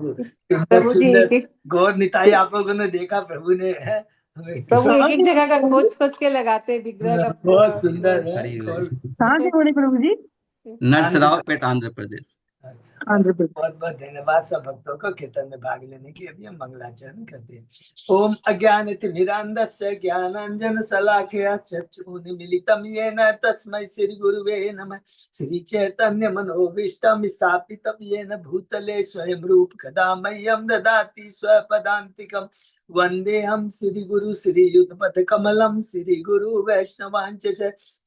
प्रभु सुंदर प्रभु जी सुंदर एक एक गौर निताई आप लोगों ने देखा, प्रभु ने है हमें प्रभु एक कहाँ एक के जगह का खोज खोज के लगाते विग्रह का बहुत सुंदर वो- है हरी गौर। कहाँ के बोले प्रभु जी? नरसरावपेट, आंध्र प्रदेश। आंध्र प्रदेश। बहुत बहुत धन्यवाद सब भक्तों को कीर्तन में भाग लेने के लिए। हम मंगलाचरण करते हैं। ओम अज्ञानतिमिरान्धस्य ज्ञानांजन शलाकया चक्षुरुन्मीलितं येन तस्मै श्री गुरुवे नमः। श्री चैतन्य मनोभीष्टं स्थापितं येन भूतले स्वयं रूप कदा मह्यं ददाति स्वपदान्तिकं। वन्देऽहं श्री गुरु श्री युगपथ कमलं श्री गुरु वैष्णवांच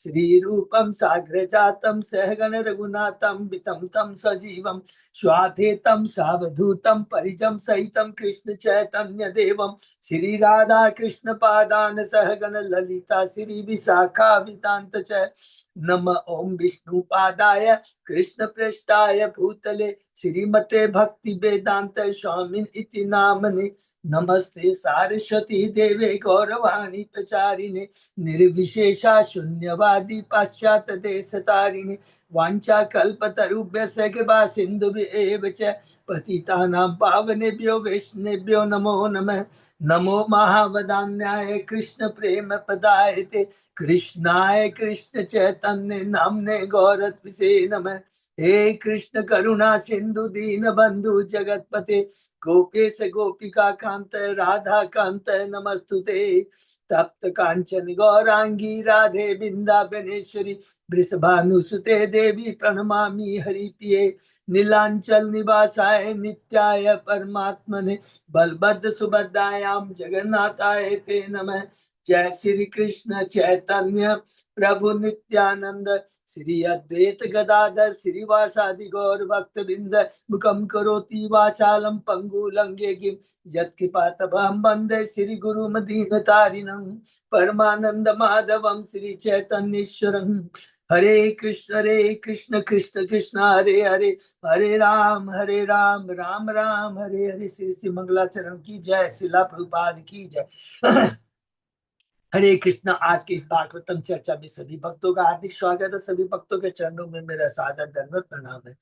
श्री रूपं साग्रजातं सहगण रघुनाथं वितं तं सजीवं स्वाधेतं सावधूतं परिजं सहितं कृष्ण चैतन्य देवं श्री राधा कृष्ण पादान सहगण ललिता श्री विशाखा वितांत च। नम ओम विष्णु पादाय कृष्ण पृष्ठाय भूतले श्रीमते भक्ति वेदांत स्वामिन इति नामने। नमस्ते सारस्वती देवे गौरवाणी प्रचारिणे निर्विशेषा शून्यवादी पाश्चात्य देश तारिणे। वांछा कल्पतरुभ्यश्च कृपा सिन्धुभ्येव च पतितानां पावनेभ्यो वैष्णवेभ्यो नमो नमः। नमो महावदान्याय कृष्ण प्रेम पदायते कृष्णाय कृष्ण चैतन्य नामने गौरत्विषे नमः। हे कृष्ण करुणा सिंधु दीन बंधु जगतपते गोपेश गोपिका कांत राधा कांत नमस्तुते। तप्त कांचन गौरांगी राधे बिंदाबनेश्वरी वृषभानुसुते देवी प्रणमामि हरिप्रिये। नीलांचल निवासाय नित्याय परमात्मने बलभद्र सुभद्रायां जगन्नाथाय ते नमः। जय श्री कृष्ण चैतन्य प्रभु नित्यानंद श्री अद्वैत गदाधर श्रीवासादि गौर भक्त बिंद मुखम करोति वाचालम पंगु लंघेगिं यत्कृपातभं वन्दे श्री गुरु मदीनतारिणं परमानंद माधवम श्री चैतन्येश्वरं। हरे कृष्ण कृष्ण कृष्ण हरे हरे हरे राम राम राम हरे हरे। श्री श्री मंगलाचरण की जय, शिला प्रभुपाद की जय। हरे कृष्ण। आज के इस भागवतम चर्चा में सभी भक्तों का हार्दिक स्वागत है। सभी भक्तों के चरणों में मेरा सादर दंडवत प्रणाम है।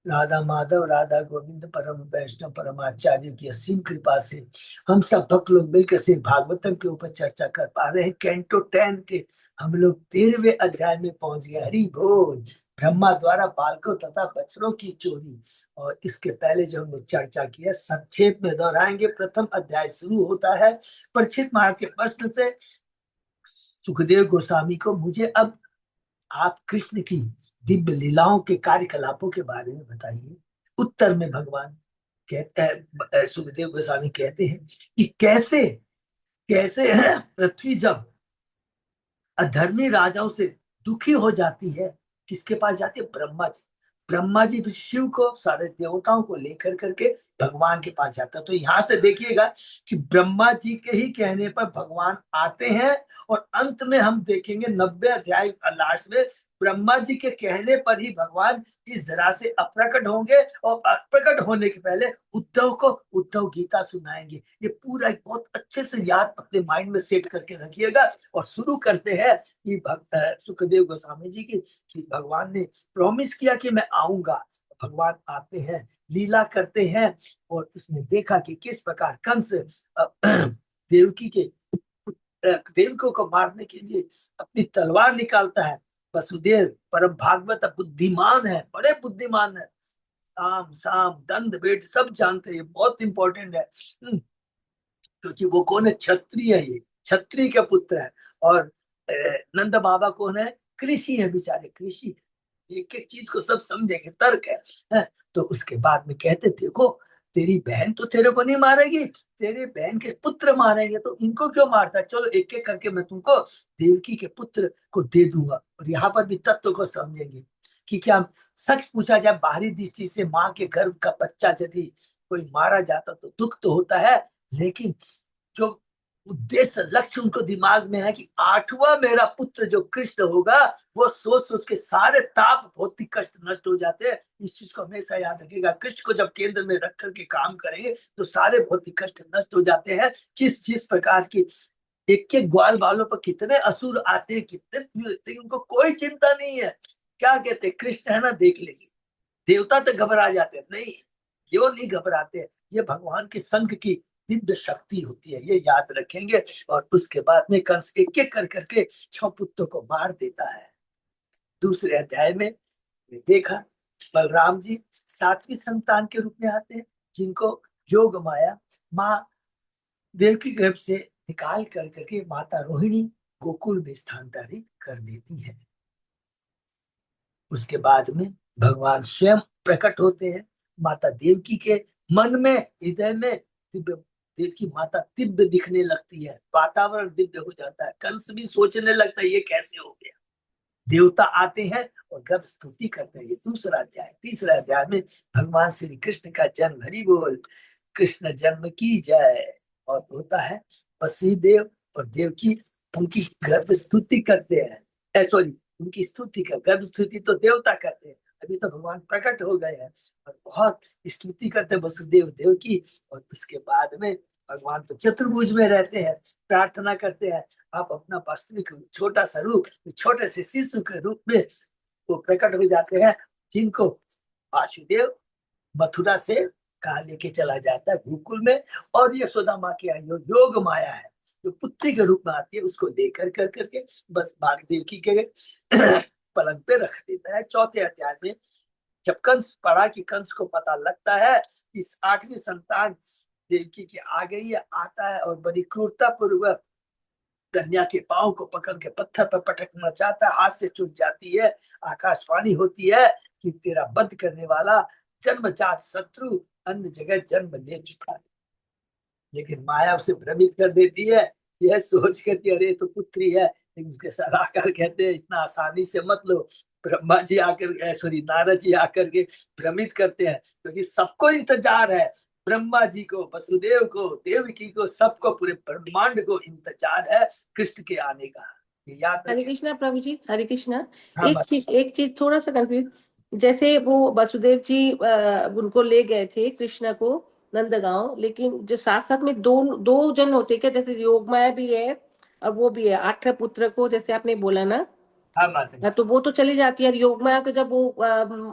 राधा माधव राधा गोविंद परम वैष्णव परमाचार्य की असीम कृपा से हम सब भक्त लोग मिलकर श्री भागवतम के ऊपर चर्चा कर पा रहे हैं। कैंटो 10 के हम लोग 13वें अध्याय में पहुंच गए। हरि बोल। ब्रह्मा द्वारा बालकों तथा बछड़ों की चोरी। और इसके पहले जो हमने चर्चा की है संक्षेप में दोहराएंगे। प्रथम अध्याय शुरू होता है परीक्षित महाराज के प्रश्न से। सुखदेव गोस्वामी को मुझे अब आप कृष्ण की दिव्य लीलाओं के कार्यकलापों के बारे में बताइए। उत्तर में भगवान कहते सुखदेव गोस्वामी कहते हैं कि कैसे कैसे पृथ्वी जब अधर्मी राजाओं से दुखी हो जाती है, किसके पास जाती है? ब्रह्मा जी। ब्रह्मा जी फिर शिव को सारे देवताओं को लेकर करके भगवान के पास जाता है। तो यहाँ से देखिएगा कि ब्रह्मा जी के ही कहने पर भगवान आते हैं। और अंत में हम देखेंगे 90 अध्याय लास्ट में ब्रह्मा जी के कहने पर ही भगवान इस धरा से अप्रकट होंगे। और अप्रकट होने के पहले उद्धव को उद्धव गीता सुनाएंगे। ये पूरा एक बहुत अच्छे से याद अपने माइंड में सेट करके रखिएगा। और शुरू करते हैं कि सुखदेव गोस्वामी जी की भगवान ने प्रॉमिस किया कि मैं आऊंगा। भगवान आते हैं, लीला करते हैं। और उसने देखा कि किस प्रकार कंस देवकी के देवकों को मारने के लिए अपनी तलवार निकालता है। वसुदेव परम भागवत बुद्धिमान है, बड़े बुद्धिमान है। साम साम दंड भेद सब जानते हैं, बहुत इंपॉर्टेंट है। क्योंकि वो कौन है? क्षत्रिय है। ये क्षत्रिय के पुत्र है। और नंद बाबा कौन है? कृषि है, बेचारे कृषि। एक एक चीज को सब समझेंगे, तर्क है। तो उसके बाद में कहते देखो तेरी बहन तो तेरे को नहीं मारेगी, तेरे बहन के पुत्र मारेंगे। तो इनको क्यों मारता है? चलो एक एक करके मैं तुमको देवकी के पुत्र को दे दूंगा। और यहाँ पर भी तत्व को समझेंगे कि क्या सच पूछा जाए बाहरी दृष्टि से माँ के गर्भ का बच्चा यदि कोई मारा जाता तो दुख तो होता है। लेकिन जो उद्देश्य लक्ष्य उनको दिमाग में है कि 8वां मेरा पुत्र जो कृष्ण होगा, वो सोच सोच के सारे ताप भौतिक कष्ट नष्ट हो जाते हैं। इस चीज को हमेशा याद रखिएगा। कृष्ण को जब केंद्र में रख करके काम करेंगे तो सारे भौतिक कष्ट नष्ट हो जाते हैं। किस जिस प्रकार की एक एक ग्वाल बालों पर कितने असुर आते हैं, कितने, लेकिन उनको कोई चिंता नहीं है। क्या कहते? कृष्ण है ना, देख लेंगे। देवता तो घबरा जाते हैं, नहीं, क्यों नहीं घबराते? ये भगवान के संग की दिव्य शक्ति होती है, ये याद रखेंगे। और उसके बाद में कंस एक एक कर करके 6 पुत्रों को मार देता है। दूसरे अध्याय में देखा बलराम जी 7वीं संतान के रूप में आते हैं, जिनको योग माया माँ देव की गर्भ से निकाल कर करके माता रोहिणी गोकुल में स्थानांतरित कर देती है। उसके बाद में भगवान स्वयं प्रकट होते हैं। माता देवकी के मन में, हृदय में दिव्य, देवकी माता दिव्य दिखने लगती है, वातावरण दिव्य हो जाता है। कंस भी सोचने लगता है ये कैसे हो गया। देवता आते हैं और गर्भ स्तुति करते हैं। ये दूसरा अध्याय। तीसरा अध्याय में भगवान श्री कृष्ण का जन्म, हरि बोल, कृष्ण जन्म की जय। और होता है वसुदेव और देवकी, उनकी गर्भ स्तुति करते हैं। सॉरी, उनकी स्तुति का, गर्भ स्तुति तो देवता करते हैं, अभी तो भगवान प्रकट हो गए हैं और बहुत स्तुति करते हैं वसुदेव देव की। और उसके बाद में भगवान तो चतुर्भुज में रहते हैं, प्रार्थना करते हैं आप अपना वास्तविक छोटा सा रूप, छोटे से शिशु के रूप में वो प्रकट हो जाते हैं, जिनको वासुदेव मथुरा से कहा लेके चला जाता है गोकुल में। और यशोदा माँ के यहाँ योग माया है जो पुत्री के रूप में आती है, उसको लेकर कर करके बस देवकी के पलंग पे रख देता है। चौथे अध्याय में जब कंस पड़ा कि कंस को पता लगता है इस 8वीं संतान देवकी की आ गई है, आता है और बड़ी क्रूरता पूर्वक कन्या के पांव को पकड़ के पत्थर पर पटकना चाहता है। हाथ से छूट जाती है। आकाशवाणी होती है कि तेरा वध करने वाला जन्मजात शत्रु अन्य जगह जन्म ले चुका है। लेकिन माया उसे भ्रमित कर देती है, यह सोच कर कि अरे तो पुत्री है। लेकिन उसके सलाहकार कहते हैं इतना आसानी से मत लो। ब्रह्मा जी आकर, सॉरी, नारद जी आकर के भ्रमित करते हैं, क्योंकि सबको इंतजार है, ब्रह्मा जी को, वसुदेव को, देवकी को, सबको, पूरे ब्रह्मांड को इंतजार है कृष्ण के आने का। ये याद हरे रखें। कृष्णा प्रभु जी, हरे कृष्णा। हाँ, एक चीज थोड़ा सा कंफ्यूज, जैसे वो वसुदेव जी उनको ले गए थे कृष्णा को नंदगांव, लेकिन जो साथ साथ में दो दो जन होते क्या, जैसे योगमाया भी है और वो भी है 8 पुत्र को, जैसे आपने बोला ना। हाँ माता जी। तो वो तो चली जाती है, योगमाया को जब वो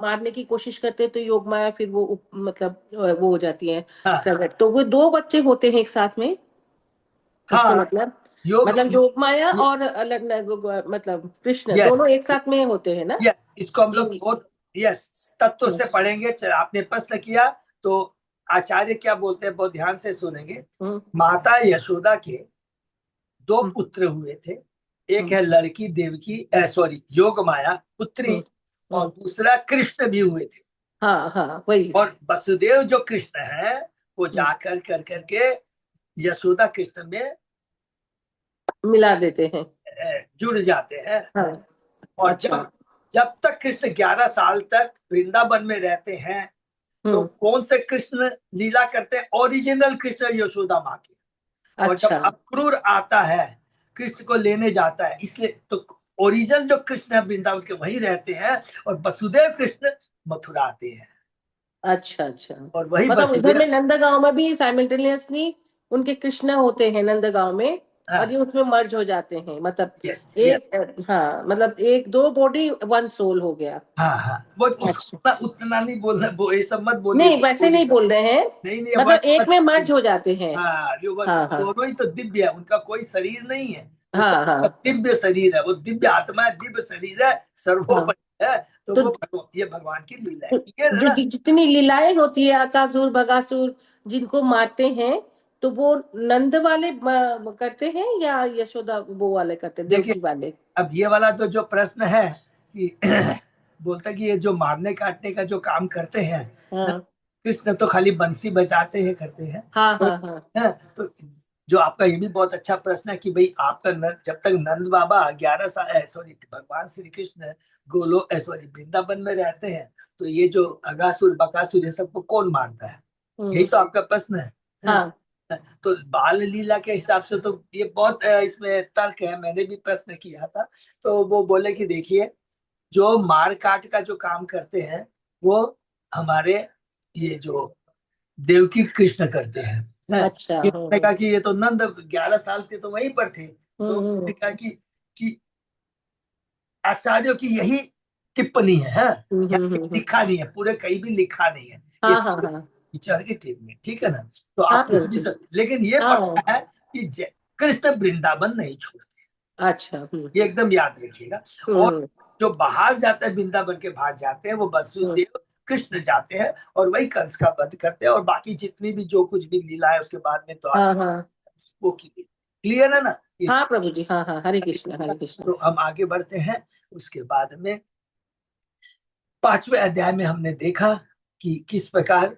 मारने की कोशिश करते हैं तो योगमाया फिर वो मतलब वो हो जाती है हाँ, प्रकट। तो वो 2 बच्चे होते हैं एक साथ में, इसका हाँ, मतलब योग, योगमाया और मतलब कृष्ण यस, दोनों एक साथ में होते हैं ना। यस, इसको हम लोग ये- बहुत, यस, तत्व से पढ़ेंगे। आपने प्रश्न किया तो आचार्य क्या बोलते हैं बहुत ध्यान से सुनेंगे। हम्म, माता यशोदा के 2 हम्म, पुत्र हुए थे। एक है लड़की देवकी, सॉरी, योग माया पुत्री, हम्म, और हम्म, दूसरा कृष्ण भी हुए थे। हाँ हाँ वही। और वसुदेव जो कृष्ण है वो हम्म, जाकर कर करके यशोदा कृष्ण में मिला देते हैं। जुड़ जाते हैं। हाँ, और अच्छा। जब जब तक कृष्ण 11 साल तक वृंदावन में रहते हैं तो हम्म, कौन से कृष्ण लीला करते हैं? ओरिजिनल कृष्ण यशोदा माँ के। और जब अच्छा, अक्रूर आता है कृष्ण को लेने जाता है, इसलिए तो ओरिजिनल जो कृष्ण है वृंदावन के वही रहते हैं, और वसुदेव कृष्ण मथुरा आते हैं अच्छा, अच्छा। और वही मतलब इधर वसुदेव। में नंदगांव में भी साइमल्टेनियसली उनके कृष्ण होते हैं नंदगांव में, और ये हाँ, उसमें मर्ज हो जाते हैं, मतलब ये, ये, एक हाँ, मतलब एक 2 बॉडी 1 सोल हो गया। हाँ, हाँ, वो अच्छा, उसको उतना नहीं बोलना, वो ये सब मत बोलिए, नहीं वैसे नहीं बोल रहे हैं, नहीं, नहीं, मतलब वर्ड एक मत में बोलिए। मर्ज हो जाते हैं। हाँ, जो बस हाँ हाँ दोनों ही तो दिव्य है, उनका कोई शरीर नहीं है, वो हाँ सबका हाँ दिव्य शरीर है, वो दिव्य आत्मा है, दिव्य शरीर है, हाँ। सर्वोपरि है। तो तो वो ये भगवान की लीला है, क्लियर है ना? जितनी लीलाएं होती है, आकासुर बगासुर जिनको मारते हैं, तो वो नंद वाले करते हैं या यशोदा वो वाले करते हैं, देखिए, देवकी वाले? अब ये वाला तो जो प्रश्न है कि बोलता कि ये जो मारने काटने का जो काम करते हैं ना, हाँ कृष्ण तो खाली बंसी बजाते हैं, करते हैं। हाँ तो, हाँ हाँ है, तो जो आपका ये भी बहुत अच्छा प्रश्न है कि भाई आपका जब तक नंद बाबा 11 साल, सॉरी, भगवान श्री कृष्ण गोलो, सॉरी, वृंदावन में रहते हैं, तो ये जो अगासुर बकासुर ये सबको कौन मारता है? यही तो आपका प्रश्न है। हाँ। तो बाल लीला के हिसाब से तो ये बहुत इसमें तर्क है, मैंने भी प्रश्न किया था। तो वो बोले कि देखिए, जो मार काट का जो काम करते हैं वो हमारे ये जो देवकी कृष्ण करते हैं, है? अच्छा, कि उन्होंने कहा कि ये तो नंद 11 साल के तो वहीं पर थे, तो हम्म, उन्होंने कहा कि आचार्यों की यही टिप्पणी है, हम्म, यहाँ पे लिखा नहीं है, पूरे कहीं भी लिखा नहीं है। ये हाँ हाँ हाँ विचार के टीम में, ठीक है ना। तो हाँ आप कुछ प्रभु भी जी। लेकिन ये हाँ पक्का है कि कृष्ण वृंदावन नहीं छोड़ते, अच्छा। ये एकदम याद रखिएगा। और हम्म जो बाहर जाते हैं, वृंदावन के बाहर जाते हैं, वो हम्म, वसुदेव कृष्ण जाते हैं और वही कंस का वध करते हैं, और बाकी जितनी भी जो कुछ भी लीला है उसके बाद में तो हाँ हाँ वो की। क्लियर है ना ये हाँ चीज? प्रभु जी। हाँ हाँ, हरे कृष्ण हरे कृष्ण। तो हम आगे बढ़ते हैं। उसके बाद में 5वें अध्याय में हमने देखा कि किस प्रकार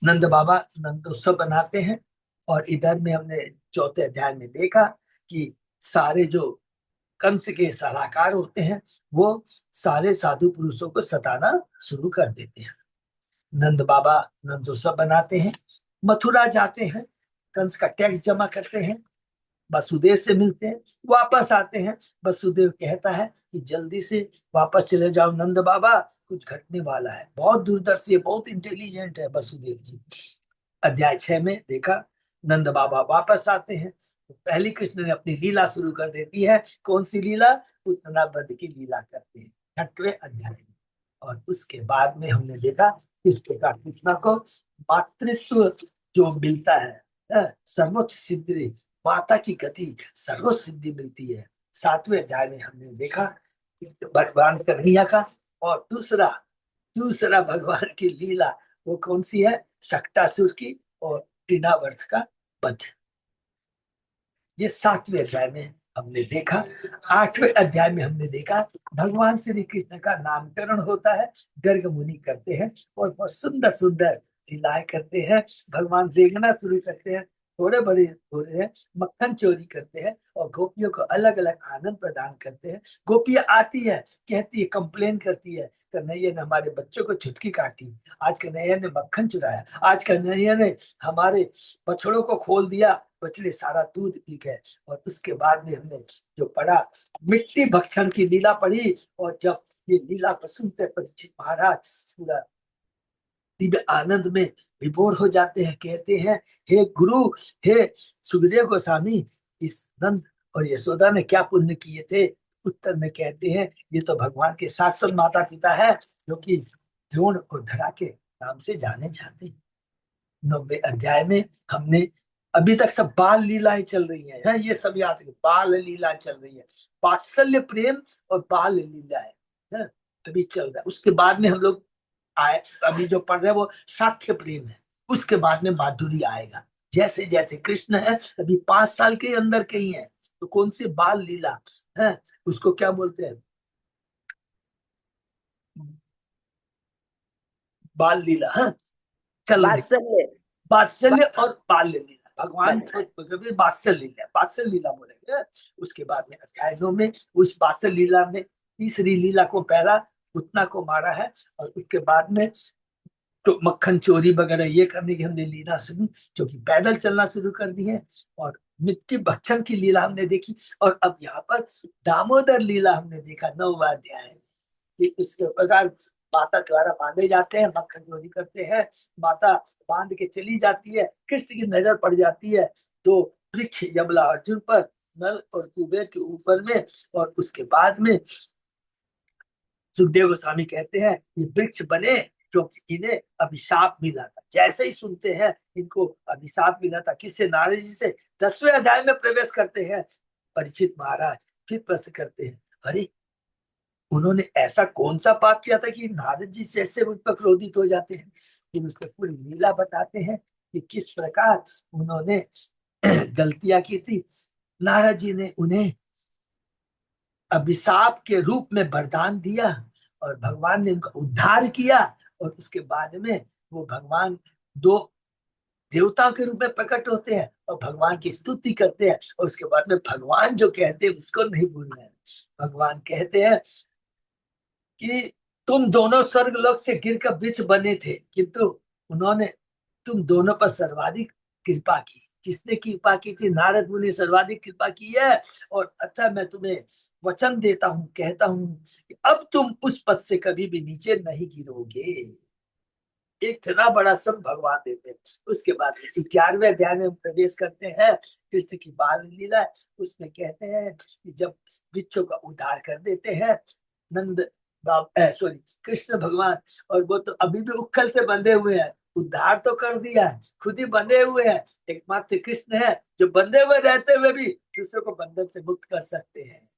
नंद बाबा नंदोत्सव बनाते हैं, और इधर में हमने 4थे अध्याय में देखा कि सारे जो कंस के सलाहकार होते हैं वो सारे साधु पुरुषों को सताना शुरू कर देते हैं। नंद बाबा नंदोत्सव बनाते हैं, मथुरा जाते हैं, कंस का टैक्स जमा करते हैं, वसुदेव से मिलते हैं, वापस आते हैं। वसुदेव कहता है कि जल्दी से वापस चले जाओ नंद बाबा, कुछ घटने वाला है। बहुत दूरदर्शी है, बहुत इंटेलिजेंट है वसुदेव जी। अध्याय 6 में देखा नंद बाबा वापस आते हैं, तो पहली कृष्ण ने अपनी लीला शुरू कर देती है। कौन सी लीला? पूतना वध की लीला करते हैं 6वें अध्याय में। और उसके बाद में हमने देखा किस प्रकार कृष्णा को मातृत्व जो मिलता है, सर्वोच्च सिद्धि, माता की गति, सर्वोच्च सिद्धि मिलती है। 7वें अध्याय में हमने देखा भगवान कन्हैया का, और दूसरा दूसरा भगवान की लीला वो कौन सी है? शक्टासुर की और टीनावर्थ का वध। ये 7वें अध्याय में हमने देखा। 8वें अध्याय में हमने देखा भगवान श्री कृष्ण का नामकरण होता है, गर्ग मुनि करते हैं और बहुत सुंदर सुंदर लीलाएं करते हैं। भगवान रेंगना शुरू करते हैं, थोड़े बड़े हो रहे हैं, मक्खन चोरी करते हैं और गोपियों को अलग अलग आनंद प्रदान करते हैं। गोपियां आती है, कहती है, कंप्लेन करती है, कन्हैया ने हमारे बच्चों को छुटकी काटी, आज कन्हैया ने मक्खन चुराया, आज कन्हैया ने हमारे बछड़ों को खोल दिया, बछड़े सारा दूध पी गए। और उसके बाद में हमने जो पढ़ा मिट्टी भक्षण की लीला पढ़ी, और जब ये लीला को सुनते परीक्षित महाराज पूरा दिव्य आनंद में विभोर हो जाते हैं। कहते हैं, हे गुरु, हे सुखदेव गोस्वामी, इस नंद और यशोदा ने क्या पुण्य किए थे? उत्तर में कहते हैं, ये तो भगवान के शाश्वत माता पिता है, जो कि द्रोण और धरा के नाम से जाने जाते हैं। 9वें अध्याय में हमने अभी तक सब बाल लीलाएं चल रही हैं, ये सब याद रखिए, बाल लीला चल रही है, वात्सल्य प्रेम और बाल लीलाएं है, अभी चल रहा है। उसके बाद में हम लोग आए, अभी जो पढ़ रहे हैं वो शाक्य प्रेम है, उसके बाद में माधुरी आएगा। जैसे जैसे कृष्ण है अभी 5 साल के अंदर के ही है, तो कौन सी बाल लीला है, उसको क्या बोलते हैं? बाल लीला, हाँ चल रही। वात्सल्य। वात्सल्य और बाल्य लीला, भगवान को वात्सल्य लीला, वात्सल्य लीला बोलेंगे। उसके बाद में अध्याय 2 में उस वात्सल्य लीला में तीसरी लीला को पहला उतना को मारा है, और उसके बाद में तो मक्खन चोरी वगैरह ये करने की हमने लीला सुनी, जो कि पैदल चलना शुरू कर दी है। और मिट्टी भक्षण की लीला हमने देखी, और अब यहाँ पर दामोदर लीला हमने देखा 9वां अध्याय कि इस प्रकार माता द्वारा बांधे जाते हैं, मक्खन चोरी करते हैं, माता बांध के चली जाती है, कृष्ण की नजर पड़ जाती है तो वृक्ष यमला अर्जुन पर, नल और कुबेर के ऊपर में, और उसके बाद में सुखदेव गोस्वामी कहते हैं ये वृक्ष बने क्योंकि इन्हें अभिशाप मिला था। जैसे ही सुनते हैं इनको अभिशाप मिला था, किससे? नारद जी से। 10वें अध्याय में प्रवेश करते हैं परीक्षित महाराज, फिर प्रश्न करते हैं, अरे उन्होंने ऐसा कौन सा पाप किया था कि नारद जी जैसे उन पर क्रोधित हो जाते हैं? फिर उस पर पूरी लीला बताते हैं कि किस प्रकार उन्होंने गलतियां की थी। नारद जी ने उन्हें अभिशाप के रूप में वरदान दिया, और भगवान ने उनका उद्धार किया, और उसके बाद में वो भगवान 2 देवताओं के रूप में प्रकट होते हैं और भगवान की स्तुति करते हैं। और उसके बाद में भगवान जो कहते हैं उसको नहीं भूलना है। भगवान कहते हैं कि तुम दोनों स्वर्ग लोक से गिरकर वृक्ष बने थे, किंतु उन्होंने तुम दोनों पर सर्वाधिक कृपा की। किसने कृपा की थी? नारद मुनि ने सर्वाधिक कृपा की है। और अतः मैं तुम्हें वचन देता हूँ, कहता हूँ कि अब तुम उस पद से कभी भी नीचे नहीं गिरोगे। इतना बड़ा सब भगवान देते हैं। उसके बाद 11वें अध्याय में हम प्रवेश करते हैं, कृष्ण की बाल लीला। उसमें कहते हैं कि जब वृक्षों का उद्धार कर देते हैं नंद सॉरी कृष्ण भगवान, और वो तो अभी भी उखल से बंधे हुए हैं, उद्धार तो कर दिया है, खुद ही बंधे हुए हैं। एकमात्र कृष्ण है जो बंधे हुए रहते हुए भी दूसरों को बंधन से मुक्त कर सकते हैं।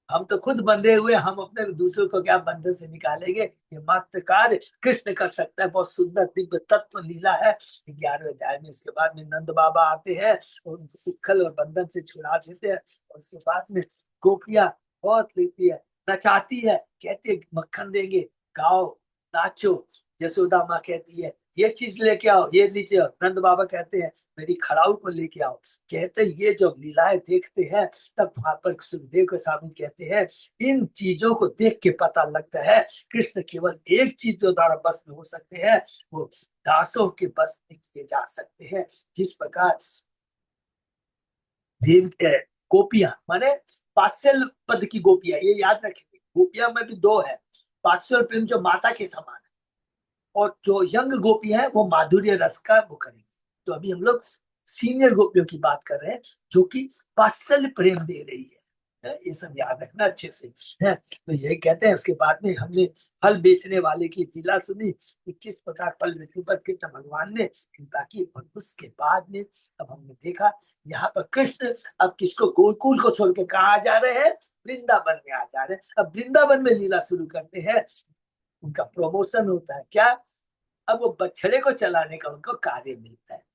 हम तो खुद बंधे हुए, हम अपने दूसरों को क्या बंधन से निकालेंगे? ये मात्र कार्य कृष्ण कर सकता है। बहुत सुंदर दिव्य तत्व लीला है 11वें अध्याय में। उसके बाद में नंद बाबा आते हैं और उनको उखल और बंधन से छुड़ा देते हैं। और उसके बाद में गोपियां बहुत लेती है, नचाती है, कहती है मक्खन देंगे, गाओ नाचो। यशोदा माँ कहती है ये चीज लेके आओ, ये लीजिए। नंद बाबा कहते हैं मेरी खड़ाऊ को लेके आओ। कहते हैं ये जो लीलाएं देखते हैं, तब वहां पर सुखदेव गोस्वामी कहते हैं इन चीजों को देख के पता लगता है कृष्ण केवल एक चीज जो द्वारा बस में हो सकते हैं, वो दासों के बस में किए जा सकते हैं। जिस प्रकार गोपियां माने पार्श्यल पद की गोपियां, ये याद रखेंगे, गोपियां में भी दो है। पार्श्यल प्रेम जो माता के समान है, और जो यंग गोपी है वो माधुर्य रस का वो करेंगे। तो अभी हम लोग सीनियर गोपियों की बात कर रहे हैं जो कि वात्सल्य प्रेम दे रही है। ये सब याद रखना अच्छे से है। तो यही कहते हैं। उसके बाद में हमने फल बेचने वाले की लीला सुनी कि किस प्रकार फल बेचने पर कृष्ण भगवान ने कृपा की। और उसके बाद में अब हमने देखा यहाँ पर कृष्ण अब किसको, गोकुल को छोड़ के कहाँ जा रहे हैं? वृंदावन में आ जा रहे हैं। अब वृंदावन में लीला शुरू करते हैं। उनका प्रमोशन होता है। क्या? अब वो बछड़े को चलाने का उनको कार्य मिलता है।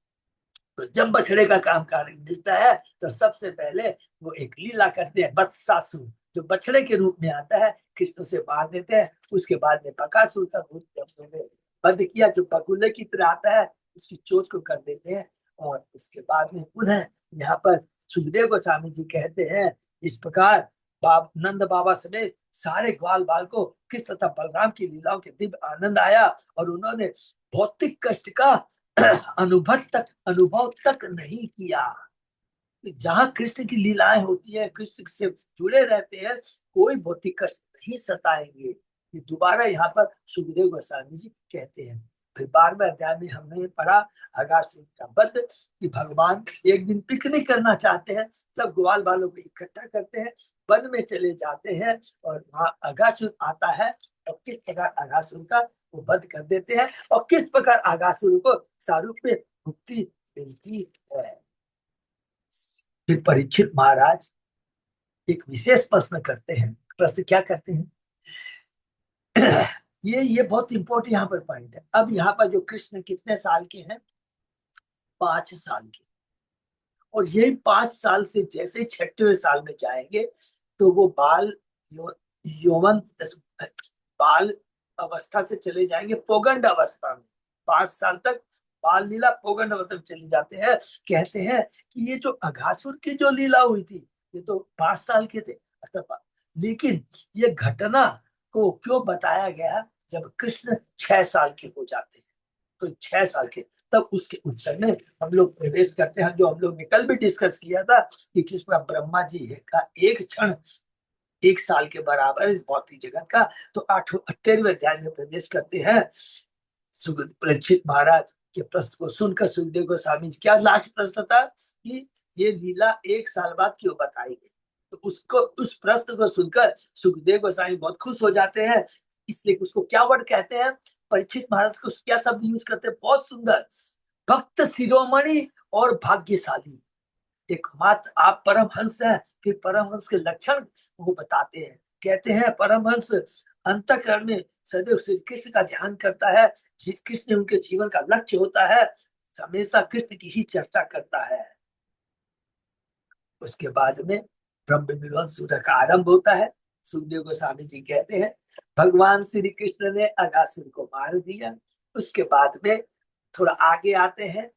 तो जब बछड़े का काम कार्य मिलता है तो सबसे पहले वो एक लीला करते हैं, बत्सासुर जो बछड़े के रूप में आता है, कृष्ण से मार देते हैं। उसके बाद में बकासुर का भूत जब बंद किया, जो बगुले की तरह आता है, उसकी चोट को कर देते हैं। और उसके बाद में पुनः यहाँ पर सुखदेव गोस्वामी जी कहते हैं इस प्रकार नंद बाबा समेत सारे ग्वाल बाल को कृष्ण तथा बलराम की लीलाओं के दिव्य आनंद आया। और उन्होंने भौतिक कष्ट का अनुभव तक नहीं किया। जहाँ कृष्ण की लीलाएं होती है, कृष्ण से जुड़े रहते हैं, कोई भौतिक कष्ट नहीं सताएंगे। ये दोबारा यहाँ पर सुखदेव गोस्वामी जी कहते हैं। फिर 12वें अध्याय में हमने पढ़ा अगासुर का वध, कि भगवान एक दिन पिकनिक करना चाहते हैं, सब ग्वाल बालों को इकट्ठा करते हैं, वन में चले जाते हैं, और वहाँ अगासुर आता है और किस प्रकार अगासुर का वो वध कर देते हैं, और किस प्रकार अगासुर को सारूप में मुक्ति मिलती है। फिर परीक्षित महाराज एक विशेष प्रश्न करते हैं। प्रश्न क्या करते हैं? ये बहुत इंपॉर्टेंट यहाँ पर पॉइंट है। अब यहाँ पर जो कृष्ण कितने साल के हैं? 5 साल के। और यही 5 साल से जैसे 6वें साल में जाएंगे तो वो यौवन बाल अवस्था से चले जाएंगे पौगंड अवस्था में। 5 साल तक बाल लीला पौगंड अवस्था में चले जाते हैं। कहते हैं कि ये जो अघासुर की जो लीला हुई थी, ये तो 5 साल के थे, लेकिन ये घटना को क्यों बताया गया जब कृष्ण 6 साल के हो जाते हैं? तो 6 साल के, तब उसके उत्तर में हम लोग प्रवेश करते हैं, जो हम लोग ने कल भी डिस्कस किया था कि किस प्रकार ब्रह्मा जी का एक क्षण 1 साल के बराबर इस भौतिक जगत का। तो 18वें अध्याय में प्रवेश करते हैं। परीक्षित महाराज के प्रश्न को सुनकर सुखदेव गोस्वामी जी, क्या लास्ट प्रश्न था कि ये लीला 1 साल बाद क्यों बताई गई? तो उसको, उस प्रश्न को सुनकर सुखदेव गोस्वामी बहुत खुश हो जाते हैं। इसलिए उसको क्या वर्ड कहते हैं? परीक्षित महाराज को क्या शब्द यूज करते हैं? बहुत सुंदर, भक्त शिरोमणि और भाग्यशाली। एकमात्र आप परमहंस हैं। फिर परमहंस के लक्षण वो बताते हैं। कहते हैं परमहंस अंतःकरण में सदैव श्री कृष्ण का ध्यान करता है। कृष्ण उनके जीवन का लक्ष्य होता है, हमेशा कृष्ण की ही चर्चा करता है। उसके बाद में ब्रह्म मिलन सूर्य का आरंभ होता है। सुखदेव गोस्वामी जी कहते हैं भगवान श्री कृष्ण ने अगासुर को मार दिया। उसके बाद में थोड़ा आगे आते हैं,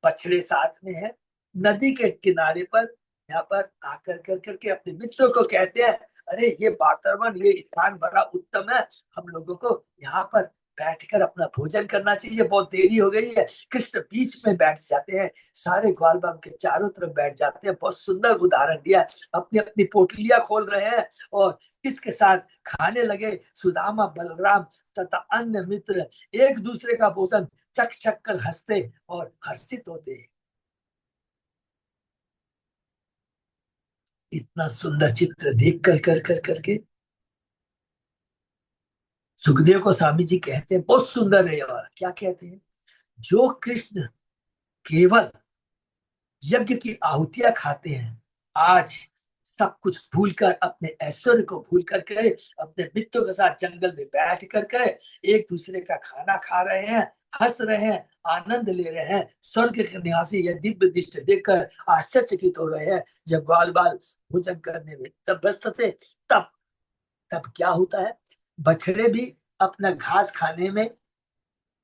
बछड़े साथ में है, नदी के किनारे पर यहाँ पर आकर कर करके अपने मित्रों को कहते हैं अरे ये वातावरण, ये स्थान बड़ा उत्तम है, हम लोगों को यहाँ पर बैठकर अपना भोजन करना चाहिए, बहुत देरी हो गई है। कृष्ण बीच में बैठ जाते हैं, सारे ग्वाल बाल के चारों तरफ बैठ जाते हैं। बहुत सुंदर उदाहरण दिया, अपनी अपनी पोटलियां खोल रहे हैं और किसके साथ खाने लगे? सुदामा, बलराम तथा अन्य मित्र एक दूसरे का भोजन चक चक कर हंसते और हर्षित होते। इतना सुंदर चित्र देख कर करके सुखदेव को स्वामी जी कहते हैं, बहुत सुंदर है ये वाला। क्या कहते हैं? जो कृष्ण केवल यज्ञ की आहुतियां खाते हैं, आज सब कुछ भूलकर, अपने ऐश्वर्य को भूल करके, अपने मित्रों के साथ जंगल में बैठ करके एक दूसरे का खाना खा रहे हैं, हंस रहे हैं, आनंद ले रहे हैं, स्वर्ग के निवासी यह दिव्य दृश्य देखकर आश्चर्यचकित हो रहे हैं। जब ग्वाल बाल भोजन करने में तब व्यस्त थे, तब तब क्या होता है, बछड़े भी अपना घास खाने में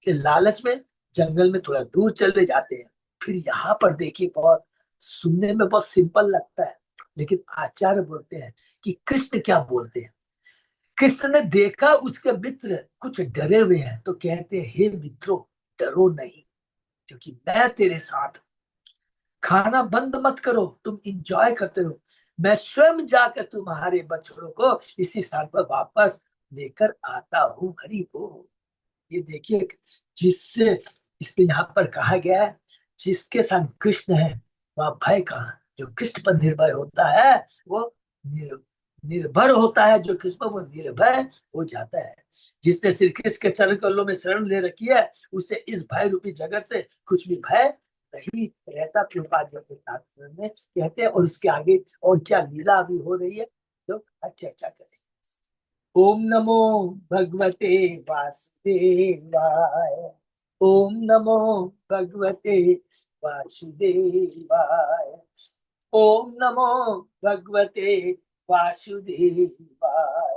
के लालच में जंगल में थोड़ा दूर चले जाते हैं। फिर यहाँ पर देखिए, बहुत सुनने में बहुत सिंपल लगता है, लेकिन आचार्य बोलते हैं कि कृष्ण क्या बोलते हैं। कृष्ण ने देखा उसके मित्र कुछ डरे हुए हैं, तो कहते हैं, हे मित्रों, डरो नहीं, क्योंकि मैं तेरे साथ हूं। खाना बंद मत करो, तुम इंजॉय करते रहो। मैं स्वयं जाकर तुम्हारे बछड़ों को इसी स्थान पर वापस लेकर आता हूँ। हरि बोल। ये देखिए, जिससे इसमें यहाँ पर कहा गया है, जिसके संग कृष्ण है वह भय कहाँ। जो कृष्ण पर निर्भय होता है वो निर्भर होता है, जो कृष्ण पर वो निर्भय हो जाता है। जिसने श्री कृष्ण के चरण कमलों में शरण ले रखी है, उसे इस भय रूपी जगत से कुछ भी भय नहीं रहता। प्रभुपाद जी अपने शास्त्र में कहते हैं। और उसके आगे और क्या लीला अभी हो रही है, तो चर्चा करें। ओम नमो भगवते वासुदेवाय। ओम नमो भगवते वासुदेवाय। ओम नमो भगवते वासुदेवाय।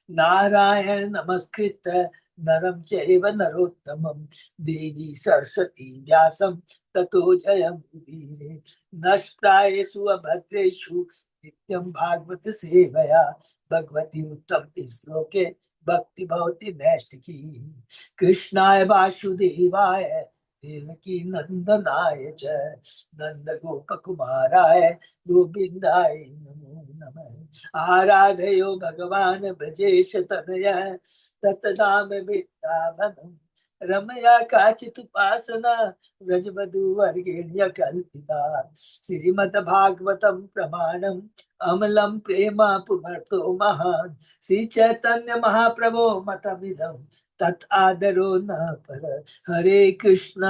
नारायण नमस्कृत नरं चैव नरोत्तमं देवी सरस्वती व्यासं ततो जयमुदीरये। नष्टायेषु अभद्रेषु नित्यं भागवत सेवया भगवती उत्तम श्लोके भक्ति भवति नैष्ठिकी। कृष्णाय वासुदेवाय देवकी नंदनाय च नंद गोप कुमाराय गोविंदाय नमो नमः। आराधयो भगवान ब्रजेश तनय ततनाम वृंदावनम रमया काचित उपासना व्रजवधू वर्गेण्य कल्पिता। श्रीमद् भागवतम प्रमाणम अमलम प्रेमा पुमर्तो महान श्री चैतन्य महाप्रभो मतमिदम तत् आदरो न पर। हरे कृष्ण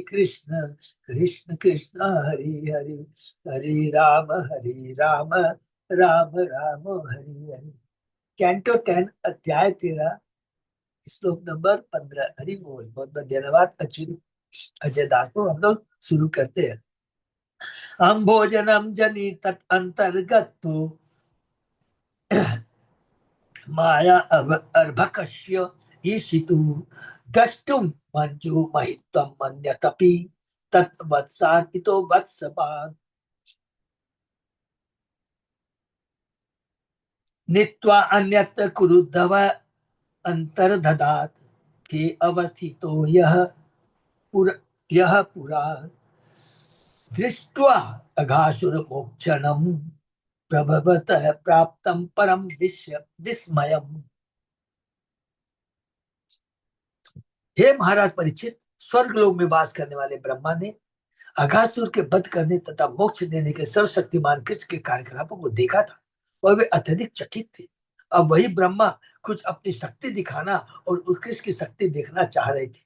कृष्ण कृष्ण हरे हरे, हरे राम राम राम राम हरे हरे। कैंटो 10 अध्याय 13 श्लोक नंबर 15। हरि बोल। बहुत बहुत धन्यवाद अच्युत अजय दास को। हम लोग शुरू करते हैं। हम भोजनम जनी तत् अंतर्गत माया अर्भकस्य ईशितु द्रष्टुम मंजु महित्वम मन्यतपि तत् वत्सान इतो वत्सपान नित्वा अन्यत्र कुरुद्धव अंतर्दधात के अवस्थितो यह पुरा दृष्ट्वा अघासुर मोक्षणम प्रभवतः प्राप्तम परम विस्मयम्। हे महाराज परीक्षित, स्वर्ग लोक में वास करने वाले ब्रह्मा ने अघासुर के वध करने तथा मोक्ष देने के सर्वशक्तिमान कृष्ण के कार्यकलापों को देखा था और वे अत्यधिक चकित थे। अब वही ब्रह्मा कुछ अपनी शक्ति दिखाना और उत्कृष्ट की शक्ति देखना चाह रहे थे,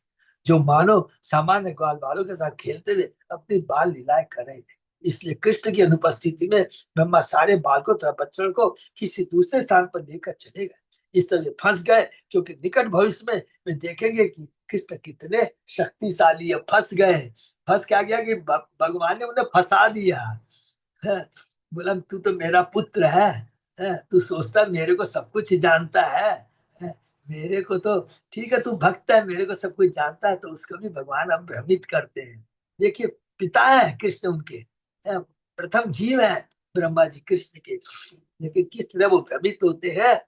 जो मानो सामान्य ग्वाल बालों के साथ खेलते हुए अपनी बाल लीलाएं कर रहे थे। इसलिए कृष्ण की अनुपस्थिति में ब्रह्मा सारे बालकों तथा बच्चों को किसी दूसरे स्थान पर लेकर चले गए। इस तरह फंस गए, क्योंकि निकट भविष्य में वे देखेंगे कि कृष्ण कितने शक्तिशाली है। फंस गए। फंस क्या गया कि भगवान ने उन्हें फंसा दिया। बोला, तू तो मेरा पुत्र है, तू सोचता मेरे को सब कुछ जानता है, मेरे को तो ठीक है, तू भक्त है, मेरे को सब कुछ जानता है। तो उसको भी भगवान अब भ्रमित करते हैं। देखिए, पिता है कृष्ण उनके, प्रथम जीव है ब्रह्मा जी कृष्ण के, लेकिन किस तरह वो भ्रमित होते हैं,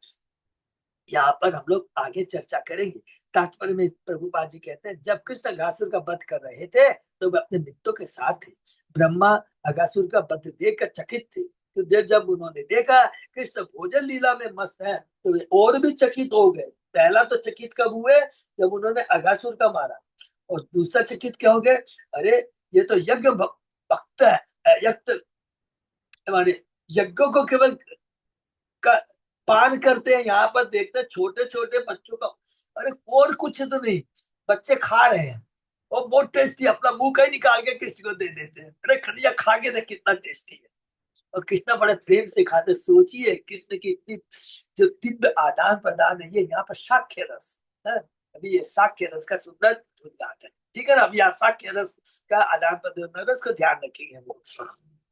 यहाँ पर हम लोग आगे चर्चा करेंगे। तात्पर्य में प्रभुपाद जी कहते हैं, जब कृष्ण अघासुर का वध कर रहे थे तो वे अपने मित्रों के साथ थे। ब्रह्मा अघासुर का वध देखकर चकित थे। तो जब उन्होंने देखा कृष्ण भोजन लीला में मस्त है, तो वे और भी चकित हो गए। पहला तो चकित कब हुए, जब उन्होंने अघासुर का मारा। और दूसरा चकित क्या हो गए, अरे ये तो यज्ञ भक्त है, यज्ञों को केवल पान करते हैं। यहाँ पर देखते हैं छोटे छोटे बच्चों का, अरे और कुछ तो नहीं, बच्चे खा रहे हैं और बहुत टेस्टी, अपना मुंह का ही निकाल के कृष्ण को दे देते हैं, अरे खड़िया खा के देख कितना टेस्टी है। और कृष्ण बड़े प्रेम से खाते। सोचिए कृष्ण की इतनी जो दिव्य आदान प्रदान है। ये यहाँ पर साक्ष्य रस है। अभी ये साक्ष्य रस का सुंदर उद्घाटन, ठीक है ना। अभी यहाँ साक्ष्य रस का आदान प्रदान, रस को ध्यान रखेंगे हम लोग।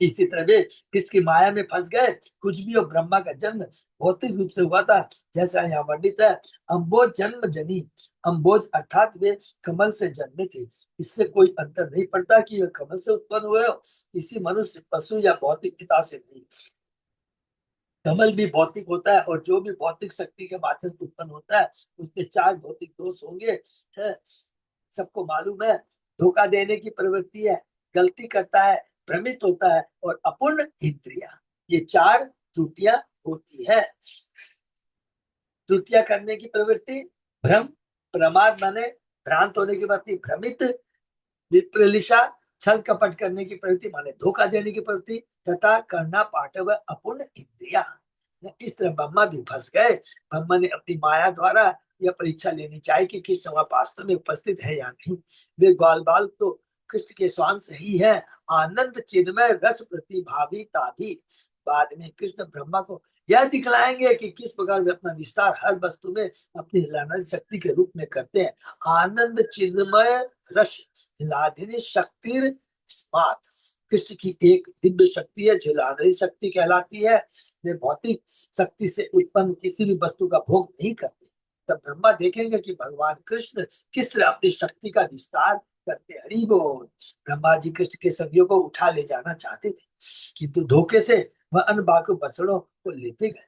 इसी तरह वे कृष्ण की माया में फंस गए। कुछ भी, और ब्रह्मा का जन्म भौतिक रूप से हुआ था, जैसा यहाँ वर्णित है। अम्बोज जन्म जनी, अम्बोज अर्थात वे कमल से जन्मे थे। इससे कोई अंतर नहीं पड़ता कि वे कमल से उत्पन्न हुए हो, किसी मनुष्य, पशु या भौतिक पिता से नहीं। कमल भी भौतिक होता है, और जो भी भौतिक शक्ति के माध्यम से उत्पन्न होता है उसमें 4 भौतिक दोष होंगे, है, सबको मालूम है। धोखा देने की प्रवृत्ति है, गलती करता है, भ्रमित होता है, और अपूर्ण इंद्रिया, ये 4 त्रुटियां होती है। त्रुटियां करने की प्रवृत्ति, भ्रम, प्रमाद माने भ्रांत होने की प्रवृत्ति, भ्रमित, विप्रलिशा, छल कपट करने की प्रवृत्ति माने धोखा देने की प्रवृत्ति, तथा करना पाठव अपूर्ण इंद्रिया। इस तरह ब्रह्मा भी फंस गए। ब्रह्मा ने अपनी माया द्वारा यह परीक्षा लेनी चाहिए कि कृष्ण वहां वास्तव में उपस्थित है या नहीं। वे ग्वाल बाल तो कृष्ण के स्वांश ही है, आनंद चिन्मय रस प्रतिभाविता भी। बाद में कृष्ण ब्रह्मा को यह दिखलाएंगे कि किस प्रकार वे अपना विस्तार हर वस्तु में अपनी हिलाने शक्ति के रूप में करते हैं। आनंद चिन्मय रस हिलाधिनी शक्ति स्मात, कृष्ण की एक दिव्य शक्ति है जो हिलाधिनी शक्ति कहलाती है। वे भौतिक शक्ति से उत्पन्न किसी भी वस्तु का भोग नहीं करते। तब ब्रह्मा देखेंगे कि भगवान कृष्ण किस तरह अपनी शक्ति का विस्तार करते। हरि बोल। ब्रह्मा जी कृष्ण के सखियों को उठा ले जाना चाहते थे, किंतु धोखे से वह अन्य बालकों बछड़ों को लेते गए।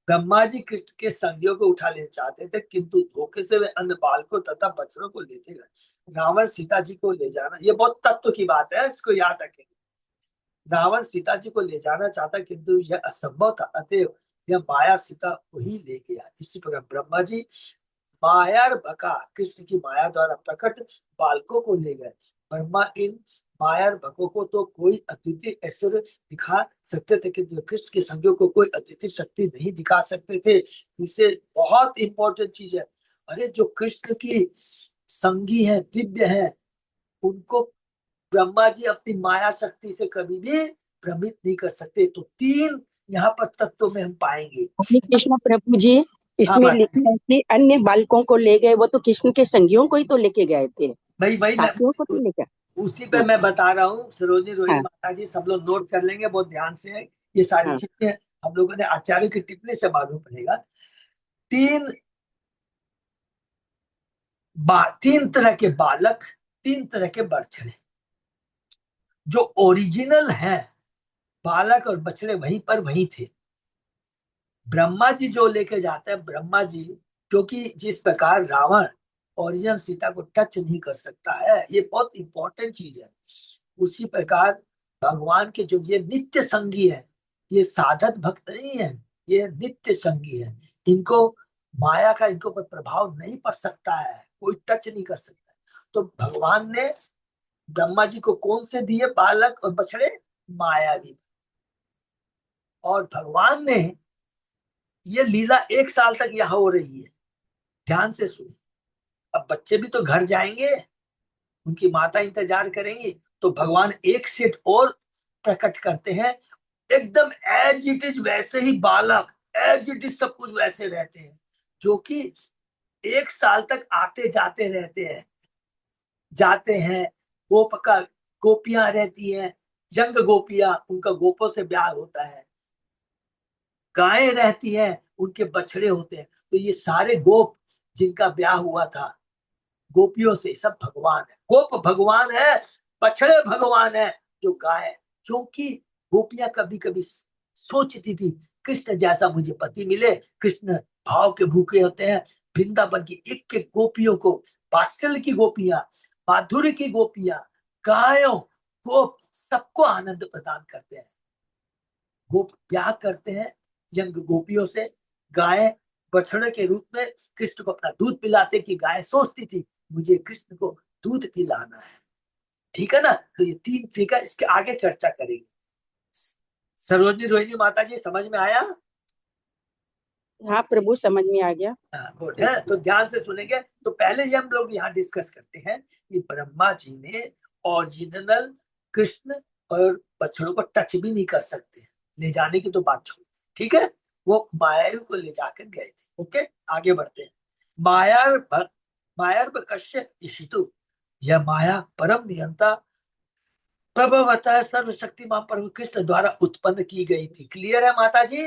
ब्रह्मा जी कृष्ण के संगियों को उठा ले चाहते थे, किंतु धोखे से वे अन्य बालकों तथा बछड़ों को लेते गए। रावण सीता जी को ले जाना, ये बहुत तत्व की बात है, इसको याद रखें। रावण सीता जी को ले जाना चाहता, किंतु यह असंभव था, अतएव यह माया सीता को ही ले गया। इसी प्रकार ब्रह्मा जी मायार भका, कृष्ण की माया द्वारा प्रकट बालकों को ले गए। ब्रह्मा इन मायार भकों को तो कोई अद्वितीय ऐश्वर्य दिखा सकते थे, किंतु कृष्ण के संगियों को कोई अद्वितीय शक्ति नहीं दिखा सकते थे। इसे बहुत इंपॉर्टेंट चीज है। अरे जो कृष्ण की संगी है, दिव्य है, उनको ब्रह्मा जी अपनी माया शक्ति से कभी भी भ्रमित नहीं कर सकते। तो 3 यहाँ पर तत्व में हम पाएंगे। हरे कृष्ण प्रभु जी, हाँ इसमें बात लिखा है कि अन्य बालकों को ले गए, वो तो कृष्ण के संगियों को ही तो लेके गए थे, भाई भाई साथियों को तो लेकर। उसी पे मैं बता रहा हूँ। सरोजनी रोहिणी हाँ माता जी, सब लोग नोट कर लेंगे बहुत ध्यान से। ये सारी हाँ चीजें हम लोगों ने आचार्य की टिप्पणी से मालूम पड़ेगा। 3 तरह के बालक, 3 तरह के बछड़े। जो ओरिजिनल है बालक और बछड़े वहीं पर वहीं थे। ब्रह्मा जी जो लेके जाते हैं, ब्रह्मा जी, क्योंकि जिस प्रकार रावण ओरिजिनल सीता को टच नहीं कर सकता है, ये बहुत इंपॉर्टेंट चीज है। उसी प्रकार भगवान के जो ये नित्य संगी है, ये साधक भक्त नहीं है, ये नित्य संगी है। इनको माया का इनको पर प्रभाव नहीं पड़ सकता है, कोई टच नहीं कर सकता। तो भगवान ने ब्रह्मा जी को कौन से दिए बालक और बछड़े? मायावी। और भगवान ने ये लीला 1 साल तक यहाँ हो रही है। ध्यान से सुनिए। अब बच्चे भी तो घर जाएंगे, उनकी माता इंतजार करेंगी, तो भगवान एक सेट और प्रकट करते हैं। एकदम एज इट इज वैसे ही बालक, एज इट इज सब कुछ वैसे रहते हैं, जो कि 1 साल तक आते जाते रहते हैं, जाते हैं। गोप का गोपियां रहती हैं, जंग गोपियां, उनका गोपों से ब्याह होता है। गायें रहती हैं, उनके बछड़े होते हैं। तो ये सारे गोप जिनका ब्याह हुआ था गोपियों से, सब भगवान है। गोप भगवान है, बछड़े भगवान है, जो गाय। क्योंकि गोपियां कभी कभी सोचती थी कृष्ण जैसा मुझे पति मिले। कृष्ण भाव के भूखे होते हैं। वृंदावन की एक एक गोपियों को, वात्सल्य की गोपियां, माधुर्य की गोपियां, गायों, गोप, सबको आनंद प्रदान करते हैं। गोप ब्याह करते हैं यंग गोपियों से। गाय बछड़े के रूप में कृष्ण को अपना दूध पिलाते, कि गाय सोचती थी मुझे कृष्ण को दूध पिलाना है। ठीक है ना। तो ये 3 चीज है, इसके आगे चर्चा करेंगे। सरोजनी रोहिणी माता जी, समझ में आया? हाँ प्रभु, समझ में आ गया। हाँ, गुड है। तो ध्यान से सुनेंगे। तो पहले ये हम लोग यहाँ डिस्कस करते हैं कि ब्रह्मा जी ने ओरिजिनल कृष्ण और बछड़ों को टच भी नहीं कर सकते, ले जाने की तो बात छोड़, ठीक है। वो माया को ले जाकर गए थे। ओके, आगे बढ़ते हैं। मायार कश्य इशितु, यह माया परम नियंता प्रभवता है, सर्वशक्तिमान प्रभु कृष्ण द्वारा उत्पन्न की गई थी। क्लियर है माता जी?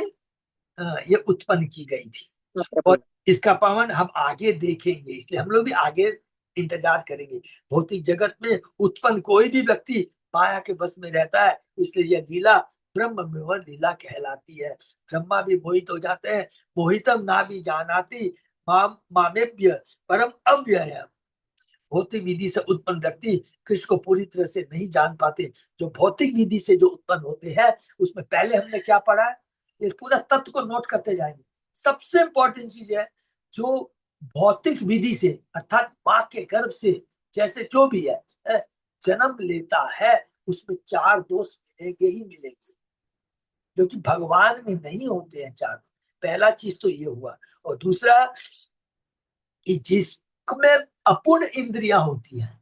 ये उत्पन्न की गई थी हाँ प्रभु। और इसका पावन हम आगे देखेंगे, इसलिए हम लोग भी आगे इंतजार करेंगे। भौतिक जगत में उत्पन्न कोई भी व्यक्ति माया के बस में रहता है, इसलिए यह लीला ब्रह्म में लीला कहलाती है। ब्रह्मा भी मोहित हो जाते हैं। मोहितम ना भी जानाति मामेभ्य परम अव्यय। भौतिक विधि से उत्पन्न व्यक्ति कृष्ण को पूरी तरह से नहीं जान पाते। जो भौतिक विधि से जो उत्पन्न होते हैं उसमें पहले हमने क्या पढ़ा है, इस पूरा तत्व को नोट करते जाएंगे। सबसे इंपॉर्टेंट चीज है, जो भौतिक विधि से अर्थात माँ के गर्भ से जैसे जो भी है जन्म लेता है, उसमें चार दोष मिलेंगे ही मिलेंगे, जो कि भगवान में नहीं होते हैं चार। पहला चीज तो ये हुआ। और दूसरा कि जिसमें अपूर्ण इंद्रियां होती हैं,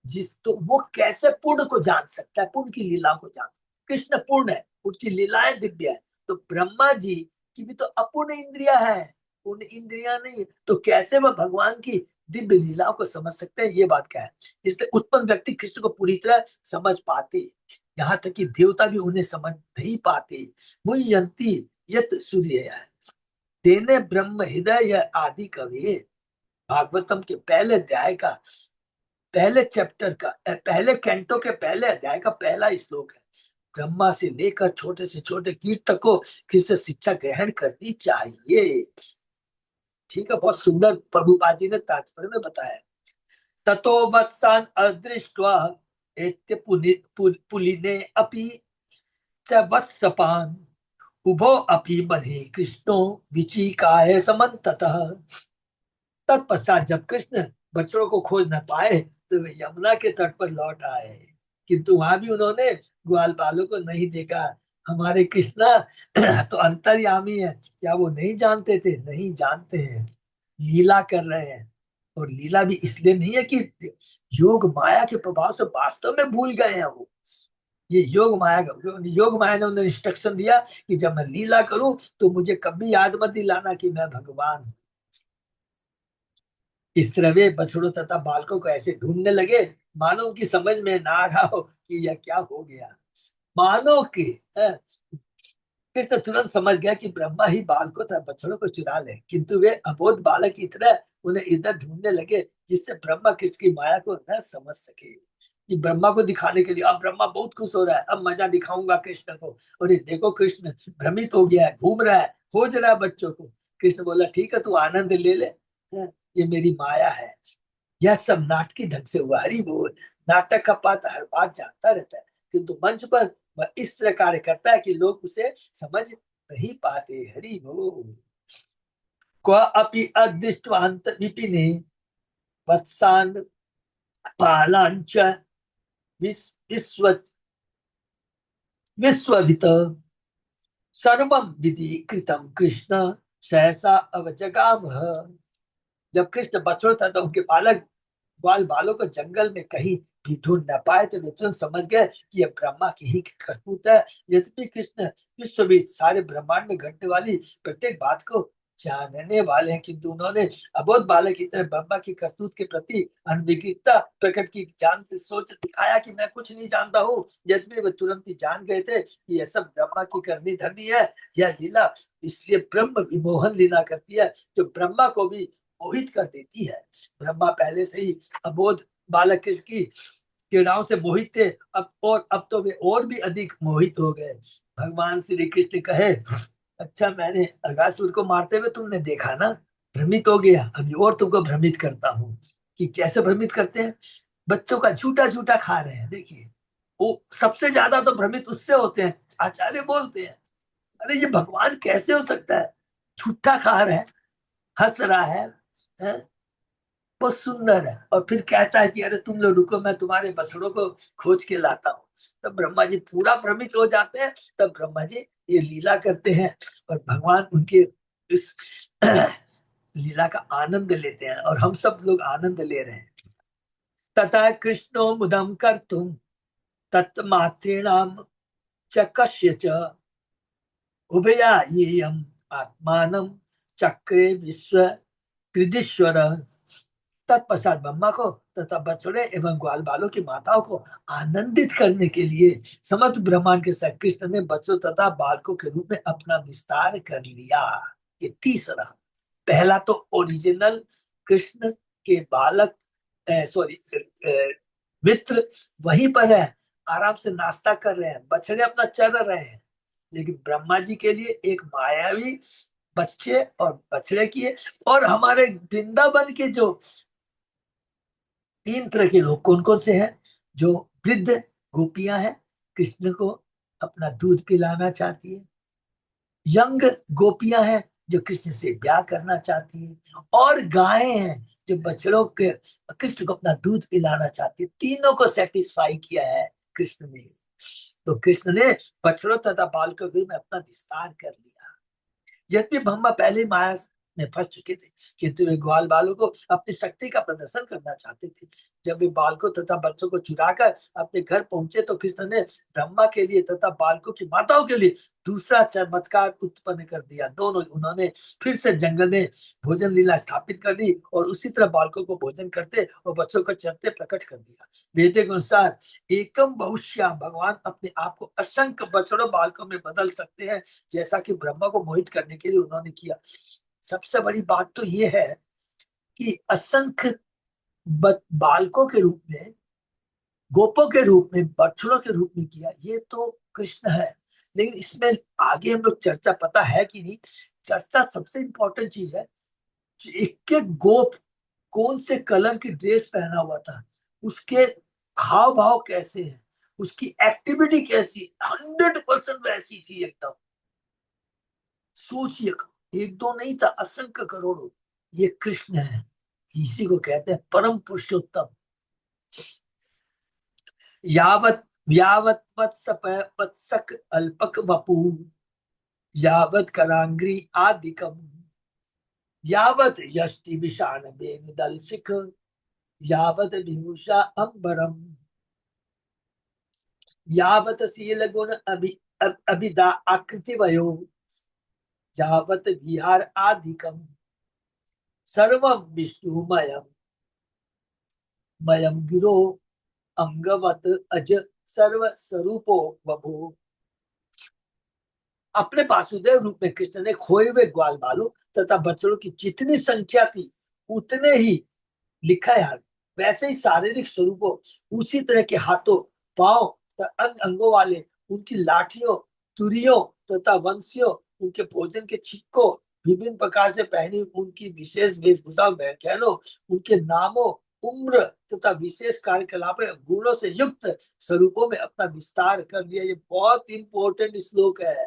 जिस तो वो कैसे पूर्ण को जान सकता है, पूर्ण की लीला को जान सकता है। कृष्ण पूर्ण है, उनकी लीलाएं दिव्य है। तो ब्रह्मा जी की भी तो अपूर्ण इंद्रियां है, पूर्ण इंद्रियां नहीं, तो कैसे वह भगवान की दिव्य लीलाओं को समझ सकते हैं, ये बात क्या है। इसलिए उत्पन्न व्यक्ति कृष्ण को पूरी तरह समझ पाते, यहाँ तक कि देवता भी उन्हें समझ नहीं पाते। मुह्यंती यत सूर्य है तेने ब्रह्म हृदय आदि कवि। भागवतम के पहले अध्याय का, पहले चैप्टर का, पहले कैंटो के पहले अध्याय का पहला श्लोक है। ब्रह्मा से लेकर छोटे से छोटे कीट तक को किससे शिक्षा ग्रहण करनी चाहिए। ठीक है, बहुत सुंदर प्रभुपाद जी ने तात्पर्य में बताया। ततो वत्सान अदृष्ट्वा एत्य पुलिने अपि च वत्सपान उभो अपि बने कृष्णो विचिकाय समन्ततः। तत्पश्चात जब कृष्ण बच्चों को खोज न पाए तो वे यमुना के तट पर लौट आए, किंतु वहां भी उन्होंने ग्वाल बालों को नहीं देखा। हमारे कृष्णा तो अंतर्यामी है, क्या वो नहीं जानते थे? नहीं जानते हैं, लीला कर रहे हैं। और लीला भी इसलिए नहीं है कि योग माया के प्रभाव से वास्तव में भूल गए हैं वो। ये योग माया ने उन्हें इंस्ट्रक्शन दिया कि जब मैं लीला करूं तो मुझे कभी याद मत दिलाना कि मैं भगवान हूं। इस तरह वे बछड़ों तथा बालकों को ऐसे ढूंढने लगे मानो उनकी समझ में ना आ रहा हो कि यह क्या हो गया। मानो कि कृष्ण तुरंत समझ गया कि ब्रह्मा ही बालकों तथा बछड़ों को चुरा ले, किंतु वे अबोध बालक की तरह उन्हें इधर ढूंढने लगे, जिससे ब्रह्मा कृष्ण की माया को न समझ सके। कि ब्रह्मा को दिखाने के लिए अब ब्रह्मा बहुत खुश हो रहा है, अब मजा दिखाऊंगा कृष्ण को। और ये देखो कृष्ण भ्रमित हो गया है, घूम रहा है, खोज रहा है बच्चों को। कृष्ण बोला ठीक है, तू आनंद ले ले, ये मेरी माया है। यह सब नाटकी ढंग से हुआ। हरि बोल। नाटक का पात्र हर बात जानता रहता है, किंतु मंच पर वह इस तरह कार्य करता है कि लोग उसे समझ नहीं पाते। हरि बोल। क्व अपि अदृष्टवांत विपिने वत्सान पालांच विश्व विश्ववित सर्वम विधि कृतम कृष्ण सहसा अवजगाम। जब कृष्ण बछड़ों था तो उनके बालक ग्वाल बालों को जंगल में कहीं भी ढूंढ न पाए, तो वे तुरंत समझ गए कि यह ब्रह्मा की ही करतूत है। यद्यपि कृष्ण विश्वविद सारे ब्रह्मांड में घटने वाली प्रत्येक बात को जानने वाले हैं, किंतु उन्होंने अबोध बालक की तरह ब्रह्मा की करतूत के प्रति अनभिज्ञता प्रकट की, जानते सोच दिखाया कि मैं कुछ नहीं जानता हूँ। यद्यपि वे तुरंत ही जान गए थे कि यह सब ब्रह्मा की करनी धरनी है। यह लीला इसलिए ब्रह्म विमोहन लीला करती है, जो ब्रह्मा को भी मोहित कर देती है। ब्रह्मा पहले से ही अबोध बालक की क्रीड़ाओं से मोहित थे, अब तो वे और भी अधिक मोहित हो गए। भगवान श्री कृष्ण कहे, अच्छा मैंने अगासुर को मारते हुए तुमने देखा ना, भ्रमित हो गया, अभी और तुमको भ्रमित करता हूँ। कि कैसे भ्रमित करते हैं? बच्चों का झूठा झूठा खा रहे हैं। देखिए, वो सबसे ज्यादा तो भ्रमित उससे होते हैं। आचार्य बोलते हैं अरे ये भगवान कैसे हो सकता है, झूठा खा रहा है, हंस रहा है, बहुत सुंदर है। और फिर कहता है कि अरे तुम लोग रुको, मैं तुम्हारे बछड़ों को खोज के लाता हूँ। तब ब्रह्मा जी पूरा भ्रमित हो जाते हैं। तब ब्रह्मा जी ये लीला करते हैं और भगवान उनके इस लीला का आनंद लेते हैं और हम सब लोग आनंद ले रहे हैं। तथा कृष्णो मुदम कर्तुम तत्मातॄणाम च कस्य च उभया येयम आत्मानम चक्रे विश्व कृदीश्वर। तत्पश्चात ब्रह्मा को तथा बछड़े एवं ग्वाल बालों की माताओं को आनंदित करने के लिए समस्त ब्रह्मांड के साथ कृष्ण ने बच्चों तथा बालकों के रूप में अपना विस्तार कर लिया। ये तीसरा, पहला तो ओरिजिनल कृष्ण के बालक सॉरी मित्र वहीं पर है, आराम से नाश्ता कर रहे हैं, बछड़े अपना चर रहे हैं। लेकिन ब्रह्मा जी के लिए एक मायावी बच्चे और बछड़े किए। और हमारे वृंदावन के जो 3 तरह के लोग कौन कौन से हैं? जो वृद्ध गोपियां हैं, कृष्ण को अपना दूध पिलाना चाहती है। यंग गोपियां हैं जो कृष्ण से ब्याह करना चाहती है। और गायें हैं जो बछड़ों के कृष्ण को अपना दूध पिलाना चाहती है। तीनों को सेटिस्फाई किया है कृष्ण ने। तो कृष्ण ने बछड़ों तथा बालकों में अपना विस्तार कर लिया। यद्यपि ब्रह्मा पहले माया में फंस चुके थे, किंतु वे ग्वाल बालों को अपनी शक्ति का प्रदर्शन करना चाहते थे। जब वे बालकों तथा बच्चों को चुराकर अपने घर पहुंचे तो कृष्ण ने ब्रह्मा के लिए तथा बालकों की माताओं के लिए दूसरा चमत्कार उत्पन्न कर दिया। दोनों उन्होंने फिर से जंगल में भोजन लीला स्थापित कर दी और उसी तरह बालकों को भोजन करते और बच्चों को चरते प्रकट कर दिया। वेद के अनुसार एकम बहुश्याम, भगवान अपने आप को असंख्य बछड़ों बालकों में बदल सकते हैं, जैसा कि ब्रह्मा को मोहित करने के लिए उन्होंने किया। सबसे बड़ी बात तो ये है कि असंख्य बालकों के रूप में, गोपों के रूप में, बछड़ों के रूप में किया। ये तो कृष्ण है। लेकिन इसमें आगे हम लोग चर्चा, पता है कि नहीं, चर्चा सबसे इंपॉर्टेंट चीज है। एक एक गोप कौन से कलर की ड्रेस पहना हुआ था, उसके हाव भाव कैसे हैं, उसकी एक्टिविटी कैसी, 100% वैसी थी एकदम। सोचिए, एक दो नहीं था, असंख्य करोड़ों। ये कृष्ण है, इसी को कहते हैं परम पुरुषोत्तम। यावत यावत वत्सक अल्पक वपु, यावत करांग्री आदिकम, यावत यष्टि विषाण बेन दलशिख, यावत विभूषा अंबरम, यावत शील गुण अभिदा आकृति वयो, यावत विहार आदिकम, सर्वम विष्णुमयम मयम गिरो अंगवत अज सर्व स्वरूपो बभू। अपने वासुदेव रूप में कृष्ण ने खोए हुए ग्वाल बालों तथा बछड़ों की जितनी संख्या थी उतने ही, लिखा है वैसे ही शारीरिक स्वरूपों, उसी तरह के हाथों, पांव, अंग अंगों वाले, उनकी लाठियों, तुरियों तथा वंशियों, उनके भोजन के छिक्कों, विभिन्न प्रकार से पहनी उनकी विशेष वेशभूषा, व्याख्यानों, उनके नामों, उम्र तथा विशेष कार्यकलाप गुणों से युक्त स्वरूपों में अपना विस्तार कर लिया। ये बहुत इंपॉर्टेंट श्लोक है।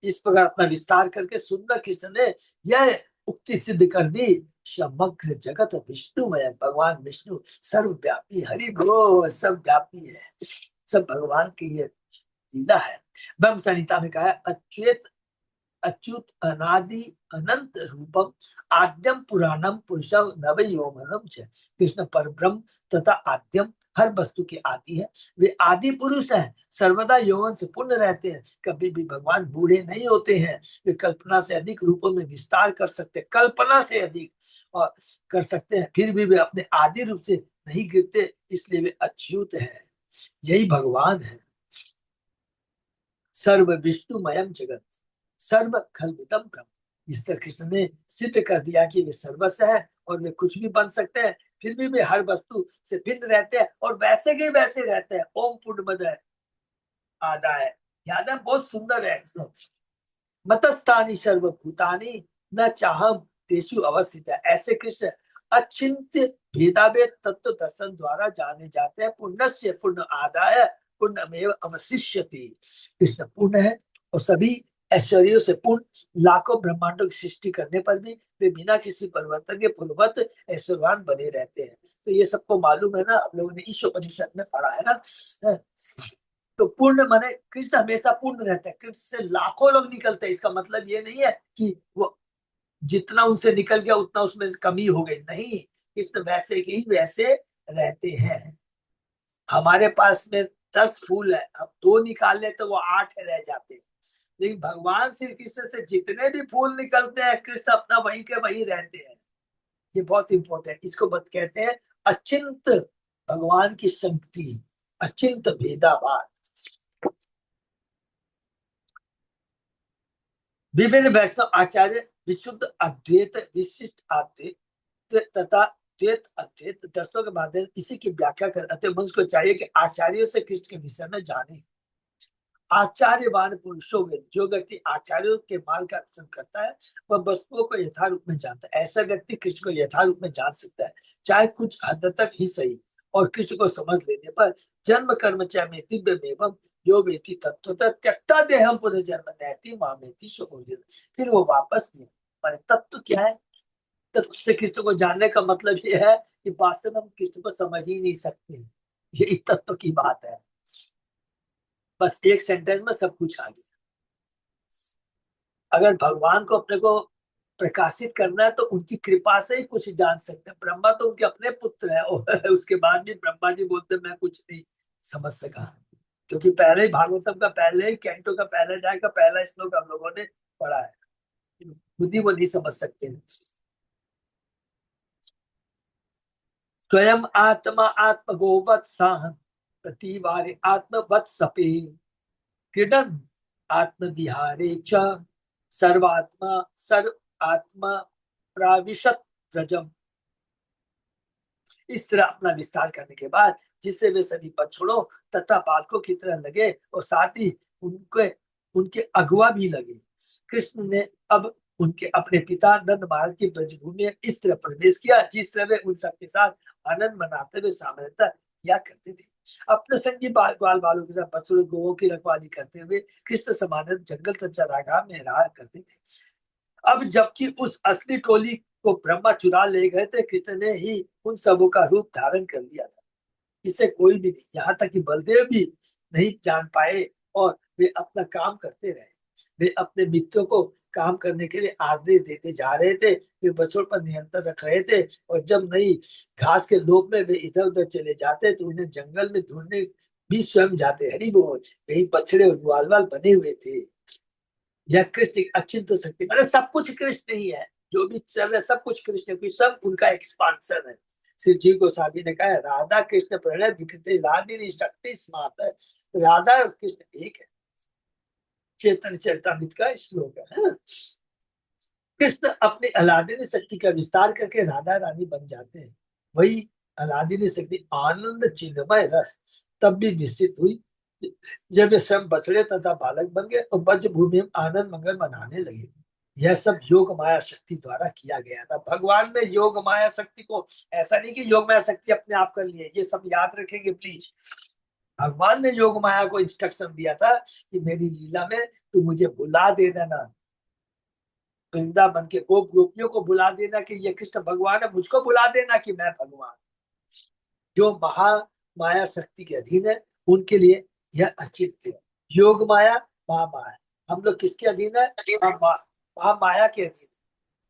इस प्रकार अपना विस्तार करके सुंदर कृष्ण ने यह उक्ति सिद्ध कर दी, समग्र जगत विष्णुमय, भगवान विष्णु सर्वव्यापी, हरि बोल, सब व्यापी है, सब भगवान की ये लीला है। ब्रह्म संहिता में कहा है, अच्युत अच्युत अनादि अनंत रूपम आद्यम पुराणम पुरुषम नव यौवनम च। कृष्ण परब्रह्म तथा आद्यम, हर वस्तु के आदि है। वे आदि पुरुष हैं, सर्वदा यौवन से पूर्ण रहते हैं, कभी भी भगवान बूढ़े नहीं होते हैं। वे कल्पना से अधिक रूपों में विस्तार कर सकते, कल्पना से अधिक और कर सकते हैं, फिर भी वे अपने आदि रूप से नहीं गिरते, इसलिए वे अच्युत हैं। यही भगवान है। सर्व विष्णुमयम जगत सर्व खलविदम ब्रह्म। इस तरह कृष्ण ने सिद्ध कर दिया कि वे सर्वस्व है और वे कुछ भी बन सकते हैं, फिर भी वे हर वस्तु से भिन्न रहते हैं और वैसे के वैसे रहते हैं। ओम पूर्णमदः आदाय, याद है, बहुत सुंदर है। मतस्थानी सर्वभूतानि न चाहम तेषु अवस्थित है। ऐसे कृष्ण अचिंत्य भेदाभेद तत्व दर्शन द्वारा जाने जाते हैं। पुण्यस्य पुण्य आदाय पुण्यमेव अवशिष्यति। कृष्ण पूर्ण है और सभी ऐश्वर्यों से पूर्ण, लाखों ब्रह्मांडों की सृष्टि करने पर भी वे बिना किसी परिवर्तन के पूर्ववत ऐश्वर्यवान बने रहते हैं। तो ये सबको मालूम है ना, आप लोगों ने ईश्वर परिषद में पढ़ा है ना। तो पूर्ण माने कृष्ण हमेशा पूर्ण रहता है। कृष्ण से लाखों लोग निकलते हैं, इसका मतलब ये नहीं है कि वो जितना उनसे निकल गया उतना उसमें कमी हो गई, नहीं, कृष्ण वैसे के ही वैसे रहते हैं। हमारे पास में 10 फूल है, अब 2 निकाल ले तो वो 8 रह जाते हैं, लेकिन भगवान श्री कृष्ण से जितने भी फूल निकलते हैं कृष्ण अपना वही के वही रहते हैं। ये बहुत इंपॉर्टेंट, इसको बत कहते हैं अचिंत भगवान की शक्ति, अचिंत भेदाभाव। विभिन्न वैष्णव आचार्य विशुद्ध अद्वैत, विशिष्ट अद्वैत तथा द्वैत अद्वैत दर्शनों के माध्यम इसी की व्याख्या करते हैं। मनुष्य को चाहिए कि आचार्यों से कृष्ण के विषय में जाने। आचार्यवान पुरुषों में जो व्यक्ति आचार्यों के मार्ग का अनुसरण करता है वह वस्तुओं को यथारूप में जानता है। ऐसा व्यक्ति कृष्ण को यथारूप में जान सकता है, चाहे कुछ हद तक ही सही, और कृष्ण को समझ लेने पर जन्म कर्म चाहे दिव्य एवं जो व्यक्ति तत्वतः त्यक्ता देहम पुनर्जन्म नैति मामेति शोर्जन, फिर वो वापस नहीं। माने तत्व क्या है? तत्व से कृष्ण को जानने का मतलब ये है कि वास्तव में हम कृष्ण को समझ ही नहीं सकते, ये तत्व की बात है। बस एक सेंटेंस में सब कुछ आ गया। अगर भगवान को अपने को प्रकाशित करना है तो उनकी कृपा से ही कुछ जान सकते हैं। ब्रह्मा तो उनके अपने पुत्र है, और उसके बाद भी ब्रह्मा जी बोलते मैं कुछ नहीं समझ सका, क्योंकि पहले ही भागवतम का पहले ही कैंटो का पहले अध्याय का पहला श्लोक हम लोगों ने पढ़ा है, खुद ही वो नहीं समझ सकते हैं। स्वयं आत्मा आत्मगोवत साहन प्रतिवारे आत्मवत सपे क्रीडन आत्मविहारे च सर्वात्मा सर्व आत्मा प्राविशत व्रजम। इस तरह अपना विस्तार करने के बाद जिससे वे सभी बछड़ों तथा बालकों की तरह लगे और साथ ही उनके अगुआ भी लगे। कृष्ण ने अब उनके अपने पिता नंद महाराज की ब्रजभूमि में इस तरह प्रवेश किया जिस तरह वे उन सबके साथ आनंद मनाते हुए सामान्यतः किया करते थे। अपने संगी ग्वाल बालों के साथ बछड़ों गौओं की रखवाली करते हुए कृष्ण सामान्य जंगल तथा रागा में रहा करते थे। अब जबकि उस असली टोली को ब्रह्मा चुरा ले गए थे, कृष्ण ने ही उन सबों का रूप धारण कर लिया था। इसे कोई भी नहीं, यहाँ तक कि बलदेव भी नहीं जान पाए, और वे अपना काम करते रहे। वे अपने मित्रों को काम करने के लिए आदेश देते जा रहे थे, वे बछड़ों पर नियंत्रण रख रहे थे, और जब नई घास के लोभ में वे इधर उधर चले जाते तो उन्हें जंगल में ढूंढने भी स्वयं जाते। हरि बोल, यही बछड़े और ग्वाल बाल बने हुए थे। यह कृष्ण अचिंत शक्ति, मतलब सब कुछ कृष्ण ही है, जो भी चल रहा है सब कुछ कृष्ण की, सब उनका एक्सपांशन है। श्री जी गोस्वामी ने कहा राधा कृष्ण प्रणय विकृति लादिनी शक्ति स्मार्त है। राधा और कृष्ण एक है, चेतन चरितामृत का श्लोक है। कृष्ण अपनी अलादिनी शक्ति का विस्तार करके राधा रानी बन जाते हैं। वही अलादिनी शक्ति आनंद चिन्मय रस तब भी विस्तृत हुई जब वे स्वयं बछड़े तथा बालक बन गए और ब्रज भूमि में आनंद मंगल मनाने लगे। यह सब योग माया शक्ति द्वारा किया गया था। भगवान ने योग माया शक्ति को, ऐसा नहीं कि योग माया शक्ति अपने आप कर लिए, ये सब याद रखेंगे प्लीज। भगवान ने योग माया को इंस्ट्रक्शन दिया था कि मेरी लीला में तू मुझे बुला दे देना, वृंदावन के गोप गोपियों को बुला देना कि ये कृष्ण भगवान है, मुझको बुला देना कि मैं भगवान। जो महा माया शक्ति के अधीन है उनके लिए यह अचिंत है। योग माया महामाया, हम लोग किसके अधीन है? महामाया के अधीन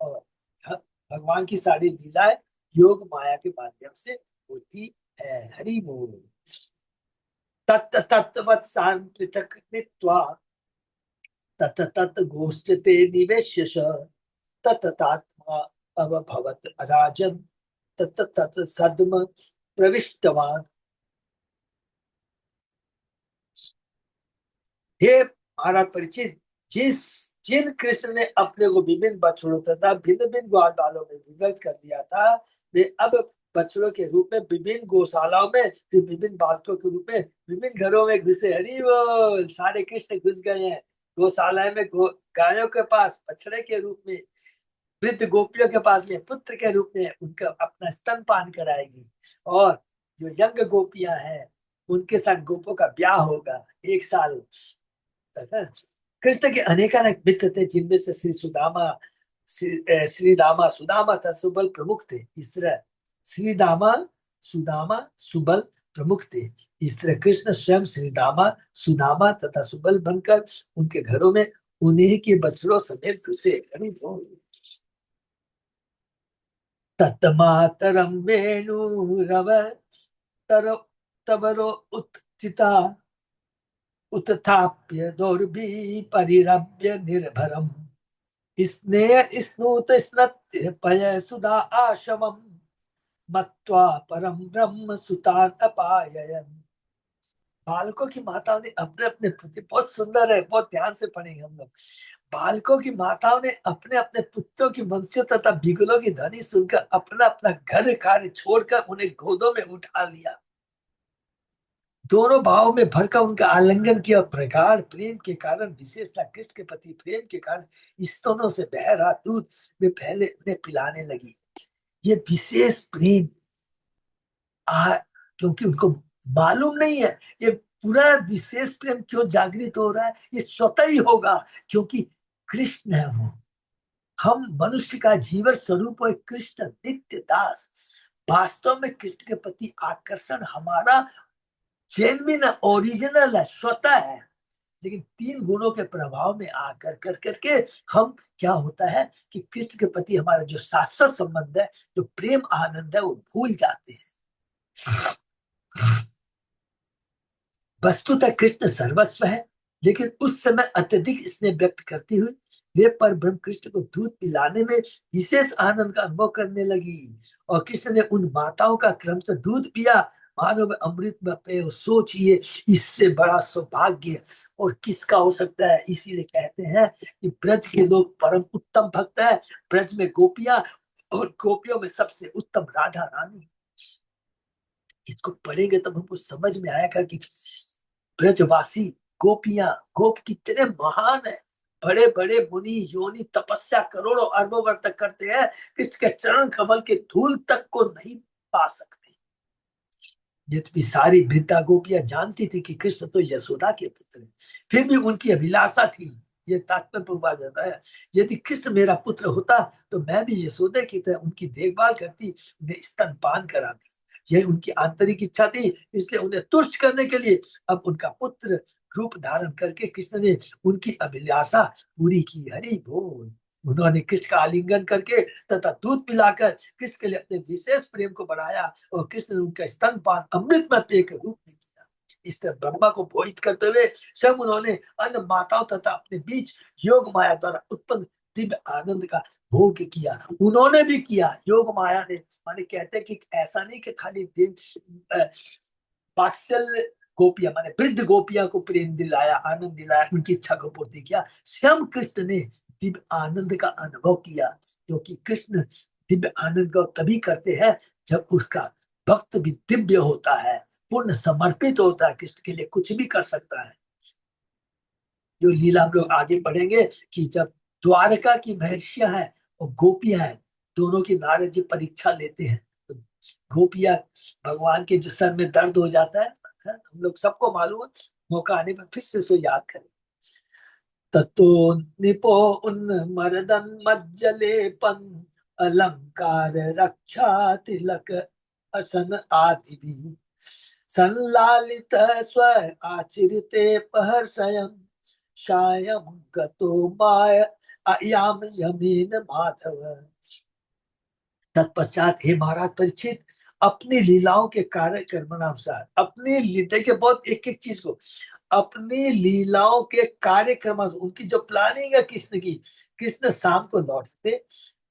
है। और भगवान की सारी लीलाएं योग माया के माध्यम से होती है। हरि बोल। तत् तत्वत् सांपृथक नित्वा तत् तत् गोष्ठते निवेश्यश तत्तात्मा अवभवत अराजन तत् तत् सद्म प्रविष्टवान। हे महाराज परिचित, जिन कृष्ण ने अपने को विभिन्न बछड़ों तथा भिन्न भिन्न ग्वाल बालों में विभक्त कर दिया था, वे अब बछड़ों के रूप में विभिन्न गौशालाओं में, फिर विभिन्न बालकों के रूप में विभिन्न घरों में घुसे। हरि बोल, सारे कृष्ण घुस गए हैं गौशाला में, गायों के पास बछड़े के रूप में, वृद्ध गोपियों के पास में पुत्र के रूप में उनका अपना स्तनपान कराएगी, और जो यंग गोपियां हैं उनके साथ गोपों का ब्याह होगा 1 साल तक। कृष्ण के अनेकानेक मित्र थे, जिनमें से श्री दामा सुदामा तथा सुबल प्रमुख थे। इस तरह श्री दामा सुदामा सुबल प्रमुख थे। इस तरह कृष्ण स्वयं श्री दामा सुदामा तथा सुबल बनकर उनके घरों में उन्हीं के बछड़ों समेत घुसे। तत्मातरम वेणुरव तर तवरो उत्थिता उत्थाप्य दौर्भी परिरभ्य निर्भरम स्नेह स्नूत स्नत्य पय सुधा आशवम मत्वा परम ब्रह्म सुतान अपाययन। बालकों की माताओं ने अपने अपने पुत्र, बहुत सुंदर है, बहुत ध्यान से पढ़ेंगे हम लोग। बालकों की माताओं ने अपने अपने पुत्रों की वंशियों तथा बिगलों की ध्वनि सुनकर अपना अपना घर कार्य छोड़कर उन्हें गोदों में उठा लिया। दोनों भावों में भरकर उनका आलिंगन किया। प्रगाढ़ प्रेम के कारण, विशेषता कृष्ण के प्रति प्रेम के कारण स्तनों से बह रहा दूध वे पहले उन्हें पिलाने लगी। ये विशेष प्रेम क्योंकि उनको मालूम नहीं है ये पूरा विशेष प्रेम क्यों जागृत हो रहा है, ये स्वतः ही होगा क्योंकि कृष्ण है वो। हम मनुष्य का जीवन स्वरूप है कृष्ण नित्य दास। वास्तव में कृष्ण के प्रति आकर्षण हमारा जेन्युइन ओरिजिनल है, स्वतः है। लेकिन 3 गुणों के प्रभाव में आकर कर करके हम क्या होता है कि कृष्ण के प्रति हमारा जो शाश्वत संबंध है, जो प्रेम आनंद है, वो भूल जाते हैं। वस्तुतः कृष्ण सर्वस्व है, लेकिन उस समय अत्यधिक स्नेह व्यक्त करती हुई वे पर ब्रह्म कृष्ण को दूध पिलाने में विशेष आनंद का अनुभव करने लगी। और कृष्ण ने उन माताओं का क्रम से दूध पिया मानो वे अमृत में पे। सोचिए इससे बड़ा सौभाग्य और किसका हो सकता है। इसीलिए कहते हैं कि ब्रज के लोग परम उत्तम भक्त है। ब्रज में गोपियां और गोपियों में सबसे उत्तम राधा रानी। इसको पढ़ेंगे तब हमको समझ में आएगा कि ब्रजवासी गोपियां गोप कितने महान है। बड़े बड़े मुनि योनि तपस्या करोड़ों अरबों वर्ष तक करते हैं, कृष्ण के चरण कमल के धूल तक को नहीं पा सकते। जितनी सारी वृद्धा गोपियां जानती थी कि कृष्ण तो यशोदा के पुत्र हैं, फिर भी उनकी अभिलाषा थी। ये तात्पर्य हुआ जाता है, यदि कृष्ण मेरा पुत्र होता तो मैं भी यशोदा की तरह उनकी देखभाल करती, उन्हें स्तनपान कराती। यही उनकी आंतरिक इच्छा थी। इसलिए उन्हें तुष्ट करने के लिए अब उनका पुत्र रूप धारण करके कृष्ण ने उनकी अभिलाषा पूरी की। हरि बोल। उन्होंने कृष्ण का आलिंगन करके तथा दूध पिलाकर कृष्ण के लिए अपने विशेष प्रेम को बढ़ाया और कृष्ण ने उनका स्तनपान अमृत में पेय के रूप में किया। इस तरह ब्रह्मा को भोजित करते हुए स्वयं उन्होंने अन्य माताओं तथा अपने बीच योग माया द्वारा उत्पन्न दिव्य आनंद का भोग किया। उन्होंने भी किया योग माया ने। माने कहते हैं कि ऐसा नहीं कि खाली दिन वात्सल्य गोपियां माने वृद्ध गोपियां को प्रेम दिलाया, आनंद दिलाया, उनकी इच्छा को पूर्ति किया। स्वयं कृष्ण ने दिव्य आनंद का अनुभव किया, क्योंकि कृष्ण दिव्य आनंद को तभी करते हैं जब उसका भक्त भी दिव्य होता है, पूर्ण समर्पित होता है, कृष्ण के लिए कुछ भी कर सकता है। जो लीला हम लोग आगे पढ़ेंगे कि जब द्वारका की महर्षियां हैं और गोपियां हैं, दोनों की नारद जी परीक्षा लेते हैं। तो गोपियां भगवान के जो सर में दर्द हो जाता है, हम लोग सबको मालूम है, मौका आने पर फिर से उसको याद करें। ततो निपो उन्मरदन मज्जलेपन अलंकार रक्षा तिलक असन आदि भी संलालित स्व आचरिते पहर्षयन् शायं गतो माय अयाम यमीन माधव। तत्पश्चात हे महाराज परीक्षित, अपनी लीलाओं के कार्यक्रमानुसार अपनी लीला के बहुत एक एक चीज को अपनी लीलाओं के कार्यक्रम, उनकी जो प्लानिंग है कृष्ण की, कृष्ण शाम को लौटते,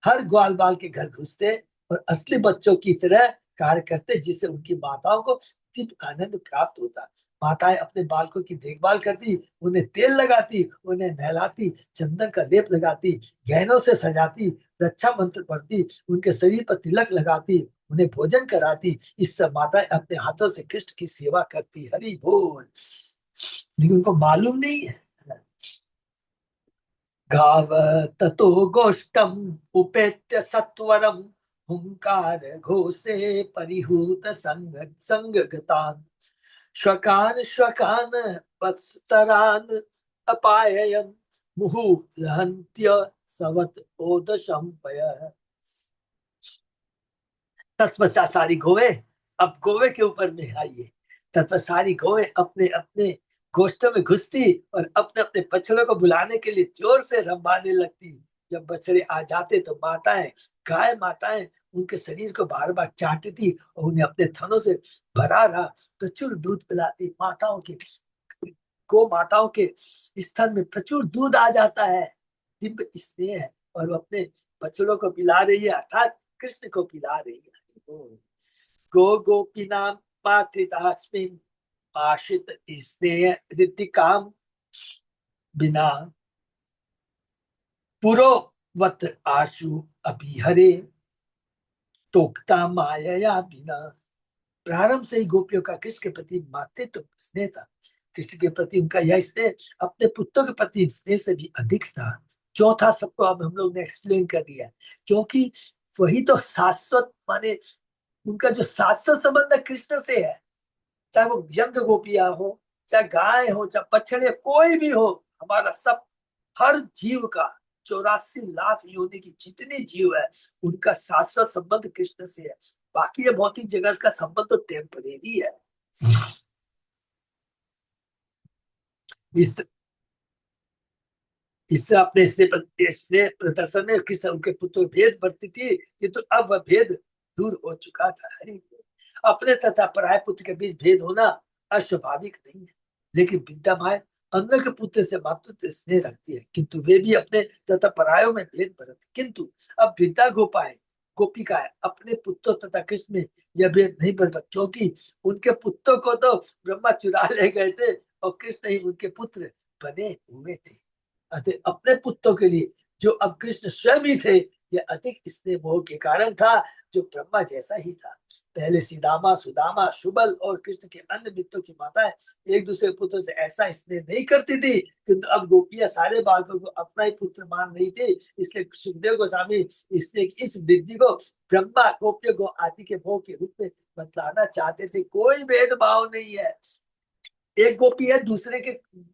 हर ग्वाल बाल के घर घुसते और असली बच्चों की तरह कार्य करते, जिससे उनकी माताओं को दिव्य आनंद प्राप्त होता। माताएं अपने बालकों की देखभाल करती, उन्हें तेल लगाती, उन्हें नहलाती, चंदन का लेप लगाती, गहनों से सजाती, रक्षा मंत्र पढ़ती, उनके शरीर पर तिलक लगाती, उन्हें भोजन कराती। इस सब माताएं अपने हाथों से कृष्ण की सेवा करती। हरि बोल। लेकिन उनको मालूम नहीं है। गाव ततो गोष्ठम उपेत्य सत्वरम हुंकार घोषे परिहूत संगतान श्वकान श्वकान वत्सतरान अपाययन् मुहुर्हन्त्य सवत ओदशंपय। तत्पश्चात सारी गोवे, अब गोवे के ऊपर में आइए। तत्पश्चात सारी गोवे अपने अपने गोष्ठों में घुसती और अपने अपने बछड़ों को बुलाने के लिए जोर से रंभाने लगती। जब बछड़े आ जाते तो माताएं, गाय माताएं उनके शरीर को बार बार चाटती और उन्हें अपने थनों से भरा रहा, प्रचुर दूध पिलाती। माताओं के, गो माताओं के स्तन में प्रचुर दूध आ जाता है, दिव्य स्नेह है, और वो अपने बछड़ों को पिला रही है, अर्थात कृष्ण को पिला रही है। गो गोपीनाम पात्रितास्मिन् आशित स्नेह ऋतिकाम बिना पुरोवत आशु अभिहरे तोक्ता माया बिना। प्रारंभ से ही गोपियों का कृष्ण के प्रति मातृत्व स्नेह था। कृष्ण के प्रति उनका यह स्नेह अपने पुत्रों के प्रति स्नेह से भी अधिक था। क्यों था सबको अब हम लोग ने एक्सप्लेन कर दिया, क्योंकि वही तो शाश्वत, माने उनका जो शाश्वत संबंध कृष्ण से है। चाहे वो यंग गोपियां हो, चाहे गाय हो, चाहे बछड़े, कोई भी हो, हमारा सब, हर जीव का 84 लाख योनि की जितनी जीव है उनका शाश्वत संबंध कृष्ण से है। बाकी ये भौतिक जगत का संबंध तो टेम्परेरी है। इससे अपने स्नेह प्रदर्शन में कृष्ण उनके पुत्र भेद बरती थी, किंतु अब वह भेद दूर हो चुका था। अपने तथा पराये पुत्र के बीच भेद होना अस्वाभाविक नहीं है, लेकिन विद्या माए अन्य के पुत्र से मातृत्व स्नेह रखती है, किंतु वे भी अपने तथा परायों में भेद बरतती। किंतु अब विद्या गोपिकाएं अपने पुत्रों तथा कृष्ण में यह भेद नहीं बरतती, क्योंकि उनके पुत्रों को तो ब्रह्मा चुरा ले गए थे और कृष्ण ही उनके पुत्र बने हुए थे। अतः अपने पुत्रों के लिए जो अब कृष्ण स्वयं ही थे, यह अधिक स्नेह मोह के कारण था, जो ब्रह्मा जैसा ही था। पहले सीदामा, सुदामा, शुबल और कृष्ण के अन्य मित्रों की माताएं एक दूसरे पुत्र से ऐसा स्नेह नहीं करती थी, किंतु अब गोपियां सारे बालकों को अपना ही पुत्र मान रही थी। इसलिए सुखदेव गोस्वामी स्नेह की इस वृद्धि को ब्रह्मा गोपियों को आदि के मोह के रूप में बतलाना चाहते थे। कोई भेदभाव नहीं है। एक गोपी है दूसरे के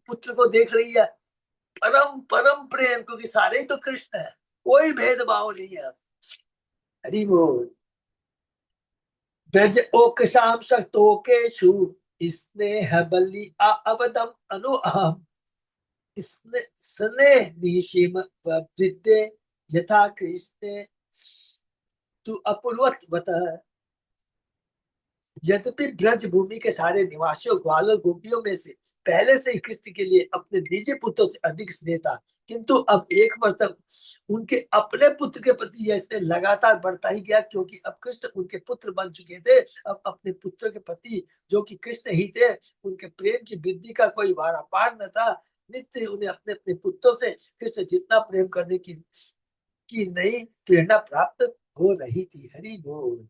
पुत्र को देख रही है, परम परम प्रेम, क्योंकि सारे ही तो कृष्ण है, कोई भेदभाव नहीं है। हरि बोल। ब्रज ओकशाम शक्तोकेषु स्नेह बलि अवदम अनुअहम स्नेह निशिम वृद्धे यथा कृष्ण तु अपूर्वत। यद्यपि ब्रज भूमि के सारे निवासियों ग्वालों गोपियों में से पहले से ही कृष्ण के लिए अपने निजी पुत्रों से अधिक स्नेह था, किंतु अब एक वर्ष तक उनके अपने पुत्र के प्रति यह स्नेह लगातार बढ़ता ही गया, क्योंकि अब कृष्ण उनके पुत्र बन चुके थे। अब अपने पुत्रों के प्रति जो कि कृष्ण ही थे, उनके प्रेम की वृद्धि का कोई वारापार न था। नित्य उन्हें अपने अपने पुत्रों से कृष्ण जितना प्रेम करने की नई प्रेरणा प्राप्त हो रही थी। हरि बोल।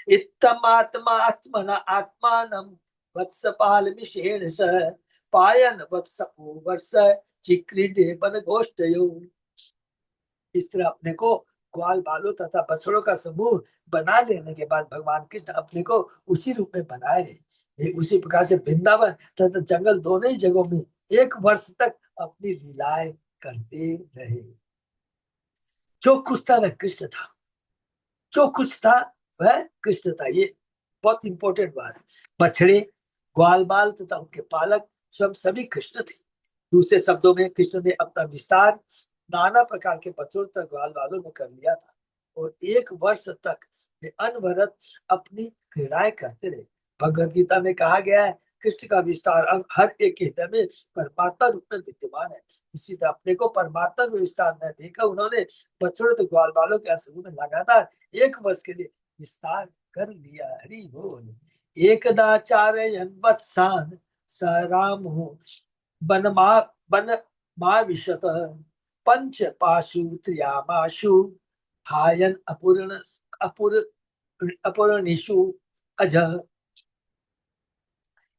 इत्थमात्मात्मना आत्मानं वत्सपालमिषेण सह पायन वत्सपो वर्ष चिक्रीडे वनगोष्ठयो। इस तरह अपने को ग्वाल बालों तथा बछड़ों का समूह बना लेने के बाद भगवान कृष्ण अपने को उसी रूप में बनाए रहे। उसी प्रकार से वृंदावन तथा जंगल दोनों ही जगहों में 1 वर्ष तक अपनी लीलाएं करते रहे। जो कुछ था वह कृष्ण था, जो कुछ था वह कृष्ण था। ये बहुत इंपॉर्टेंट बात है। बछड़े, ग्वाल बाल तथा उनके पालक स्वयं सभी कृष्ण थे। दूसरे शब्दों में कृष्ण ने अपना विस्तार नाना प्रकार के बछड़ों तथा ग्वाल बालों में कर लिया था, और 1 वर्ष तक वे अनवरत अपनी क्रीड़ाएं करते रहे। भगवद गीता में कहा गया है, कृष्ण का विस्तार अब हर एक के हृदय में परमात्मा रूप में विद्यमान है। इसी तरह अपने को परमात्मा में विस्तार न देखा उन्होंने बछड़ों तो ग्वाल बालों के अंश में लगातार 1 वर्ष के लिए विस्तार कर लिया। हरि बोल। एकदा चारयन् वत्सान स रामो वनमाविशतः पंच पाशु त्र्यामाशु हायन अपूर्णिषु अज।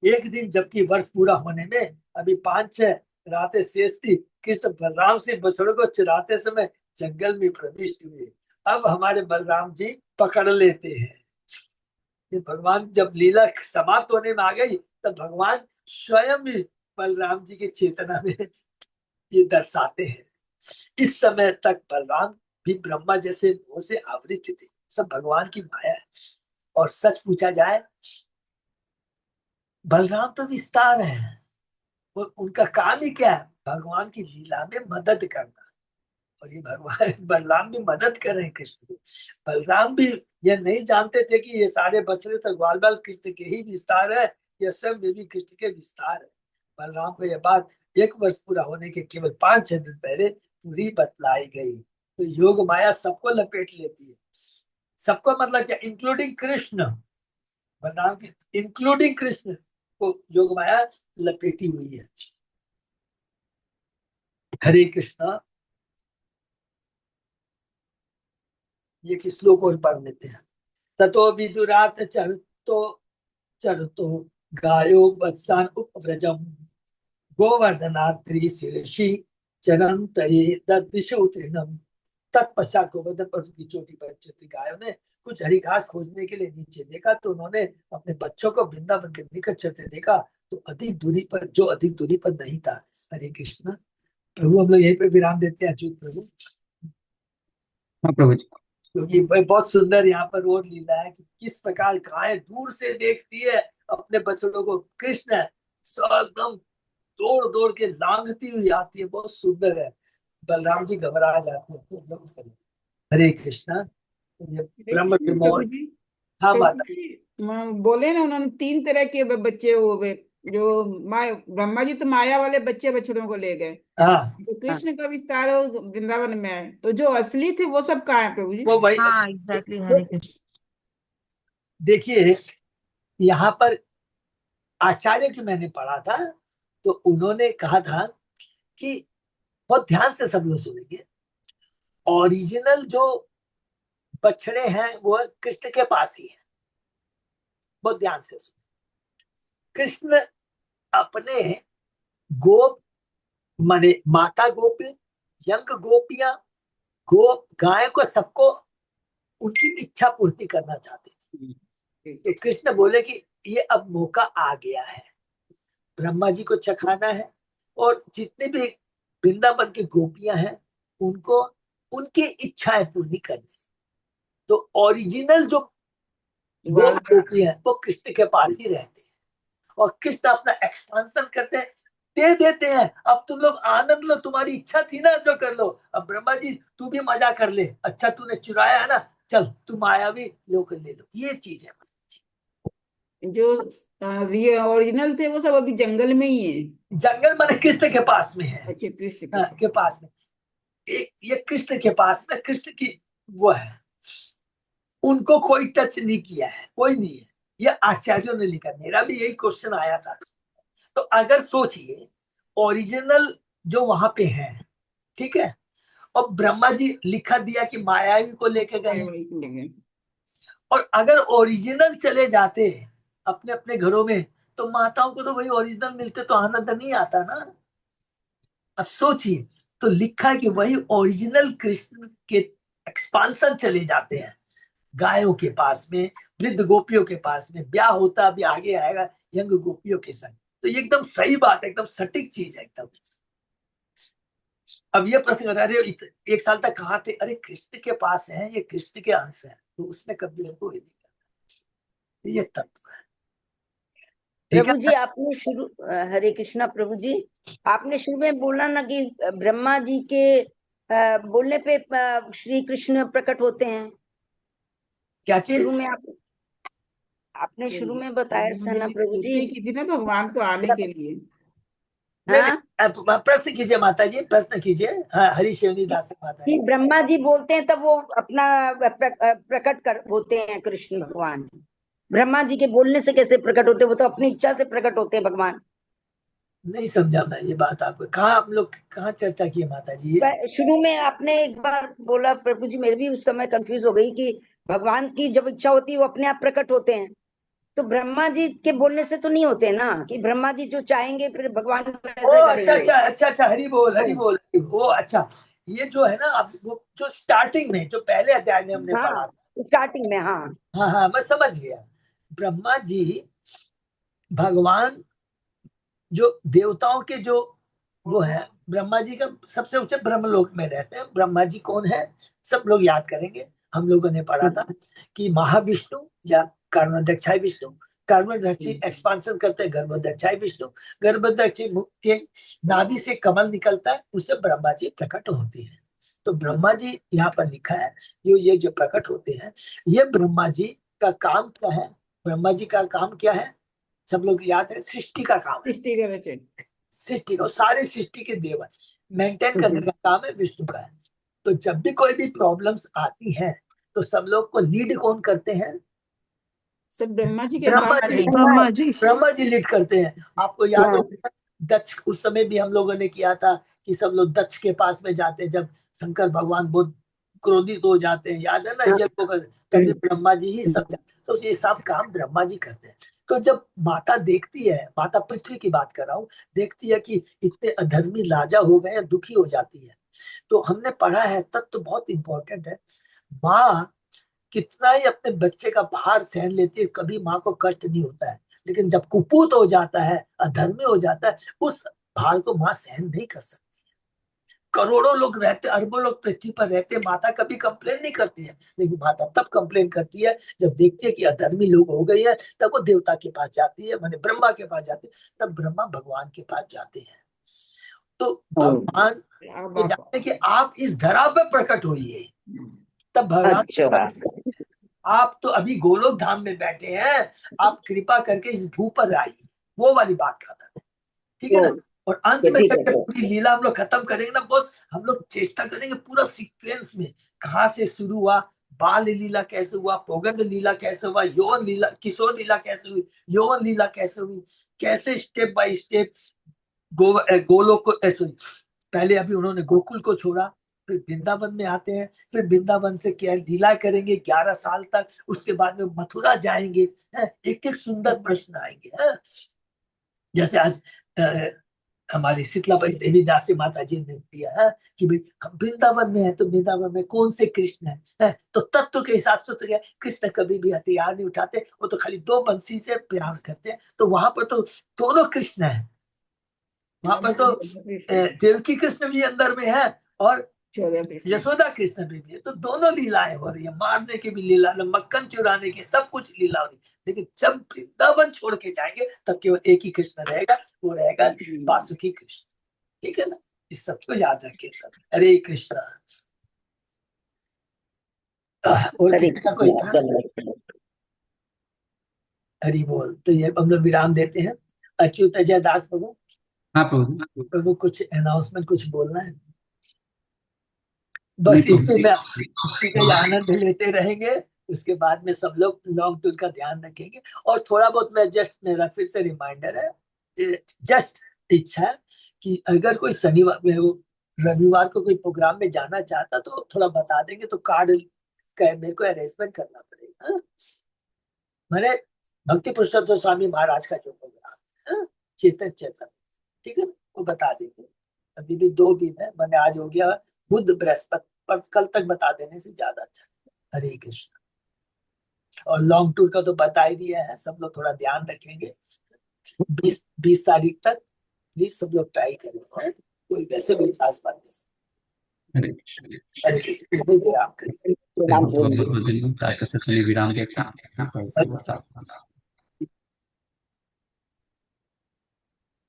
एक दिन जबकि वर्ष पूरा होने में अभी 5-6 रातें शेष थी, कृष्ण बलराम से बछड़ों को चुराते समय जंगल में प्रविष्ट हुए। अब हमारे बलराम जी पकड़ लेते हैं। ये भगवान जब लीला समाप्त होने में आ गई, तब भगवान स्वयं भी बलराम जी की चेतना में ये दर्शाते हैं। इस समय तक बलराम भी ब्रह्मा जैसे मोह से आवृत थे। सब भगवान की माया है। और सच पूछा जाए, बलराम तो विस्तार है, और उनका काम ही क्या है? भगवान की लीला में मदद करना। और ये भगवान बलराम भी मदद कर रहे हैं कृष्ण की। बलराम भी ये नहीं जानते थे कि ये सारे बछड़े तो ग्वाल बाल कृष्ण के ही विस्तार है, ये सब भी कृष्ण के विस्तार है। बलराम को यह बात 1 वर्ष पूरा होने के केवल 5-6 दिन पहले पूरी बतलाई गई। तो योग माया सबको लपेट लेती है, सबको मतलब क्या, इंक्लूडिंग कृष्ण। बलराम की इंक्लूडिंग कृष्ण को योग माया लपेटी हुई है। हरे कृष्णा। ये किस श्लोक और पढ़ लेते हैं। ततो विदुरात चरतो गायो वत्सान उपव्रजम गोवर्धनाद्रि शीर्षि चरंत ददिशो तृणम। तत्पश्चात गोवर्धन पर्वत की चोटी पर चरती गायों ने कुछ हरी घास खोजने के लिए नीचे देखा, तो उन्होंने अपने बच्चों को वृंदावन के निकट चरते देखा, तो अधिक दूरी पर नहीं था। हरे कृष्ण। प्रभु हम लोग यहीं पे विराम देते हैं। अच्युत प्रभु, हाँ प्रभु जी। क्योंकि बहुत सुंदर यहाँ पर और लीला है कि किस प्रकार गाय दूर से देखती है अपने बछड़ों को, कृष्ण एकदम दौड़ दौड़ के लांघती हुई आती है, बहुत सुंदर है। बलराम जी घबरा जाते हैं। तो लोग करें। हरे कृष्णा। ये ब्रह्म प्रभु विमोह। जी, हाँ प्रभु माता। जी, बोले ना उन्होंने 3 तरह के बच्चे हुए, जो ब्रह्मा जी तो माया वाले बच्चे बछड़ों को ले गए, हाँ तो कृष्ण का विस्तार वृंदावन में है, तो जो असली थे वो सब कहाँ है प्रभु जी? वो वही। हाँ एग्जैक्टली, हरे कृष्ण। देखिए यहाँ पर आचार्य की मैंने पढ़ा था, तो उन्होंने कहा था कि बहुत ध्यान से सब लोग सुनेंगे, ओरिजिनल जो बछड़े हैं वो कृष्ण के पास ही है। बहुत ध्यान से सुने। कृष्ण अपने गोप माने माता गोपी, यंग गोपियां, गोप गाय को सबको उनकी इच्छा पूर्ति करना चाहते थे। तो कृष्ण बोले कि ये अब मौका आ गया है, ब्रह्मा जी को चखाना है, और जितने भी वृंदावन की गोपियां हैं उनको उनकी इच्छाएं पूरी करनी है। तो ओरिजिनल जो गोप गोपियां हैं वो कृष्ण के पास ही रहते हैं, और कृष्ण अपना एक्सपांशन करते हैं, दे देते हैं। अब तुम लोग आनंद लो, तुम्हारी इच्छा थी ना जो कर लो। अब ब्रह्मा जी तू भी मजा कर ले, अच्छा तूने चुराया है ना, चल तू माया भी लोग ले लो। ये चीज है। जो ओरिजिनल थे वो सब अभी जंगल में ही है। जंगल माने कृष्ण के पास में है। अच्छे कृष्ण के हाँ, के पास में। ये कृष्ण के पास में, कृष्ण की वो है, उनको कोई टच नहीं किया है, कोई नहीं है। ये आचार्यों ने लिखा। मेरा भी यही क्वेश्चन आया था। तो अगर सोचिए ओरिजिनल जो वहां पे है, ठीक है, और ब्रह्मा जी लिखा दिया कि मायावी को लेके गए, लगे। और अगर ओरिजिनल चले जाते अपने अपने घरों में, तो माताओं को तो वही ओरिजिनल मिलते तो आनंद नहीं आता ना। अब सोचिए, तो लिखा है कि वही ओरिजिनल कृष्ण के एक्सपांशन चले जाते हैं गायों के पास में, वृद्ध गोपियों के पास में। ब्याह होता अभी आगे आएगा यंग गोपियों के संग। तो ये एकदम सही बात है, एकदम सटीक चीज है एकदम। अब ये प्रश्न कर रहे, 1 साल तक कहा थे, अरे कृष्ण के पास है, ये कृष्ण के अंश है, तो उसमें कभी हमको ये नहीं करना। ये तत्व है। ठीक प्रभु जी है। आपने शुरू हरे कृष्णा प्रभु जी, आपने शुरू में बोला ना कि ब्रह्मा जी के बोलने पे श्री कृष्ण प्रकट होते हैं। क्या शुरू चीज? में आपने शुरू में बताया था ना प्रभु जी। स्तुति की थी ना भगवान को आने के लिए। नहीं हाँ, नहीं, आप प्रश्न कीजिए माता जी, प्रश्न कीजिए। हाँ, हरिशेवनी दास माता कि जी। ब्रह्मा जी बोलते हैं तब वो अपना प्रकट कर होते हैं कृष्ण भगवान। ब्रह्मा जी के बोलने से कैसे प्रकट होते हैं? वो तो अपनी इच्छा से प्रकट होते हैं भगवान। नहीं समझा मैं ये बात। आपको कहाँ, हम लोग कहाँ चर्चा की है माता जी? शुरू में आपने एक बार बोला प्रभु जी, मेरी भी उस समय कंफ्यूज हो गई कि भगवान की जब इच्छा होती है वो अपने आप प्रकट होते हैं, तो ब्रह्मा जी के बोलने से तो नहीं होते ना, कि ब्रह्मा जी जो चाहेंगे फिर भगवान ओ वैसे अच्छा करेंगे। अच्छा अच्छा अच्छा, हरि बोल हरि बोल हरि बोल। ओ अच्छा, ये जो है ना, अब वो जो स्टार्टिंग में, जो पहले अध्याय में हमने पढ़ा हाँ, था। स्टार्टिंग में। हाँ हाँ हाँ, मैं समझ गया। ब्रह्मा जी भगवान, जो देवताओं के जो वो है, ब्रह्मा जी का सबसे ऊंचे ब्रह्मलोक में रहते हैं। ब्रह्मा जी कौन है, सब लोग याद करेंगे। हम लोगों ने पढ़ा था कि महाविष्णु या कर्मदक्षाय विष्णु, कर्मदक्षी एक्सपांशन करते हैं गर्भदक्षाय विष्णु, गर्भदक्षी मुख के नाभि से कमल निकलता है, उससे ब्रह्मा जी प्रकट होते हैं। तो ब्रह्मा जी यहाँ पर लिखा है, ये जो प्रकट होते हैं, ये ब्रह्मा जी का काम क्या है? ब्रह्मा जी का काम क्या है? सब लोग याद है, सृष्टि का काम है, सृष्टि के रचन। सृष्टि को, सारे सृष्टि के देव मेंटेन करने का काम है, विष्णु का है। तो जब भी कोई भी प्रॉब्लम्स आती हैं तो सब लोग को लीड कौन करते हैं? सब ब्रह्मा जी के ब्रह्मा पास जी। हैं। ब्रह्मा जी लीड करते हैं। आपको याद हो दक्ष, उस समय भी हम लोगों ने किया था कि सब लोग दक्ष के पास में जाते हैं, जब शंकर भगवान बहुत क्रोधित हो जाते हैं, याद है ना, ये तभी ब्रह्मा जी ही सब तो ये सब काम ब्रह्मा जी करते हैं। तो जब माता देखती है, माता पृथ्वी की बात कर रहा हूँ, देखती है कि इतने अधर्मी राजा हो गए हैं, दुखी हो जाती है। तो हमने पढ़ा है, तत्व बहुत इंपॉर्टेंट है, माँ कितना ही अपने बच्चे का भार सहन लेती है, कभी माँ को कष्ट नहीं होता है, लेकिन जब कुपूत हो जाता है, अधर्मी हो जाता है, उस भार को माँ सहन नहीं कर सकती है। करोड़ों लोग रहते, अरबों लोग पृथ्वी पर रहते, माता कभी कंप्लेन नहीं करती है, लेकिन माता तब कंप्लेन करती है जब देखती है कि अधर्मी लोग हो गए हैं, तब वो देवता के पास जाती है, माने ब्रह्मा के पास जाती है, तब ब्रह्मा भगवान के पास जाते हैं। तो भगवान ये जानते हैं कि आप इस धरा पर प्रकट होइए, तब भगवान अच्छा, आप तो अभी गोलोक धाम में बैठे हैं, आप कृपा करके इस भू पर आइए, वो वाली बात कर रहे हैं, ठीक है ना। और अंत में जब पूरी लीला हम लोग खत्म करेंगे ना बॉस, हम लोग चेष्टा करेंगे पूरा सीक्वेंस में, कहाँ से शुरू हुआ, बाल लीला कैसे हुआ, पौगंड लीला कैसे हुआ, यौवन लीला, किशोर लीला कैसे हुई, यौवन लीला कैसे हुई, कैसे स्टेप बाय स्टेप गोलोक को, सॉरी पहले अभी उन्होंने गोकुल को छोड़ा, फिर वृंदावन में आते हैं, फिर वृंदावन से क्या लीला करेंगे 11 साल तक, उसके बाद में मथुरा जाएंगे, एक एक सुंदर प्रश्न आएंगे। जैसे आज हमारी शीतलाबाई देवी दासी माता जी ने दिया है कि भाई हम वृंदावन में है, तो वृंदावन में कौन से कृष्ण है? तो तत्व के हिसाब से तो क्या, कृष्ण कभी भी हथियार नहीं उठाते, वो तो खाली 2 बंसी से प्यार करते हैं, तो वहां पर तो दोनों कृष्ण है, वहां पर तो देवकी कृष्ण भी अंदर में है और यशोदा कृष्ण भी है, तो दोनों लीलाएं हो रही है, मारने की भी लीला, मक्खन चुराने की, सब कुछ लीला हो रही है। लेकिन जब वृंदावन छोड़ के जाएंगे तब केवल एक ही कृष्ण रहेगा, वो रहेगा वासुकी कृष्ण, ठीक है ना। इस सब को याद रखिए सब। हरे कृष्णा। और किसी का कोई था? हरि बोल। तो ये हम लोग विराम देते हैं। अच्युत अजय दास प्रभु, हाँ प्रभु, कुछ अनाउंसमेंट कुछ बोलना है? बस इसी में इसी का आनंद लेते रहेंगे, उसके बाद में सब लोग लॉन्ग टूर का ध्यान रखेंगे। और थोड़ा बहुत मैं जस्ट, मेरा फिर से रिमाइंडर है, जस्ट इच्छा है कि अगर कोई शनिवार में रविवार को कोई प्रोग्राम में जाना चाहता तो थोड़ा बता देंगे, तो कार्ड का मेरे को अरेंजमेंट करना पड़ेगा। मैंने भक्ति पुरुषोत्तम स्वामी महाराज का जो प्रोग्राम है, चेतन चेतन, ठीक है, वो बता देंगे। अभी भी 2 दिन है, मैंने आज हो गया बुध बृहस्पति, पर कल तक बता देने से ज्यादा अच्छा। हरे कृष्ण। और लॉन्ग टूर का तो बता ही दिया है, सब लोग थोड़ा ध्यान रखेंगे। 20 तारीख तक प्लीज सब लोग ट्राई करें, कोई वैसे भी खास बात नहीं। हरे कृष्ण। हरे कृष्ण। विराम करें। बहुत बहुत धन्यवाद। विराम के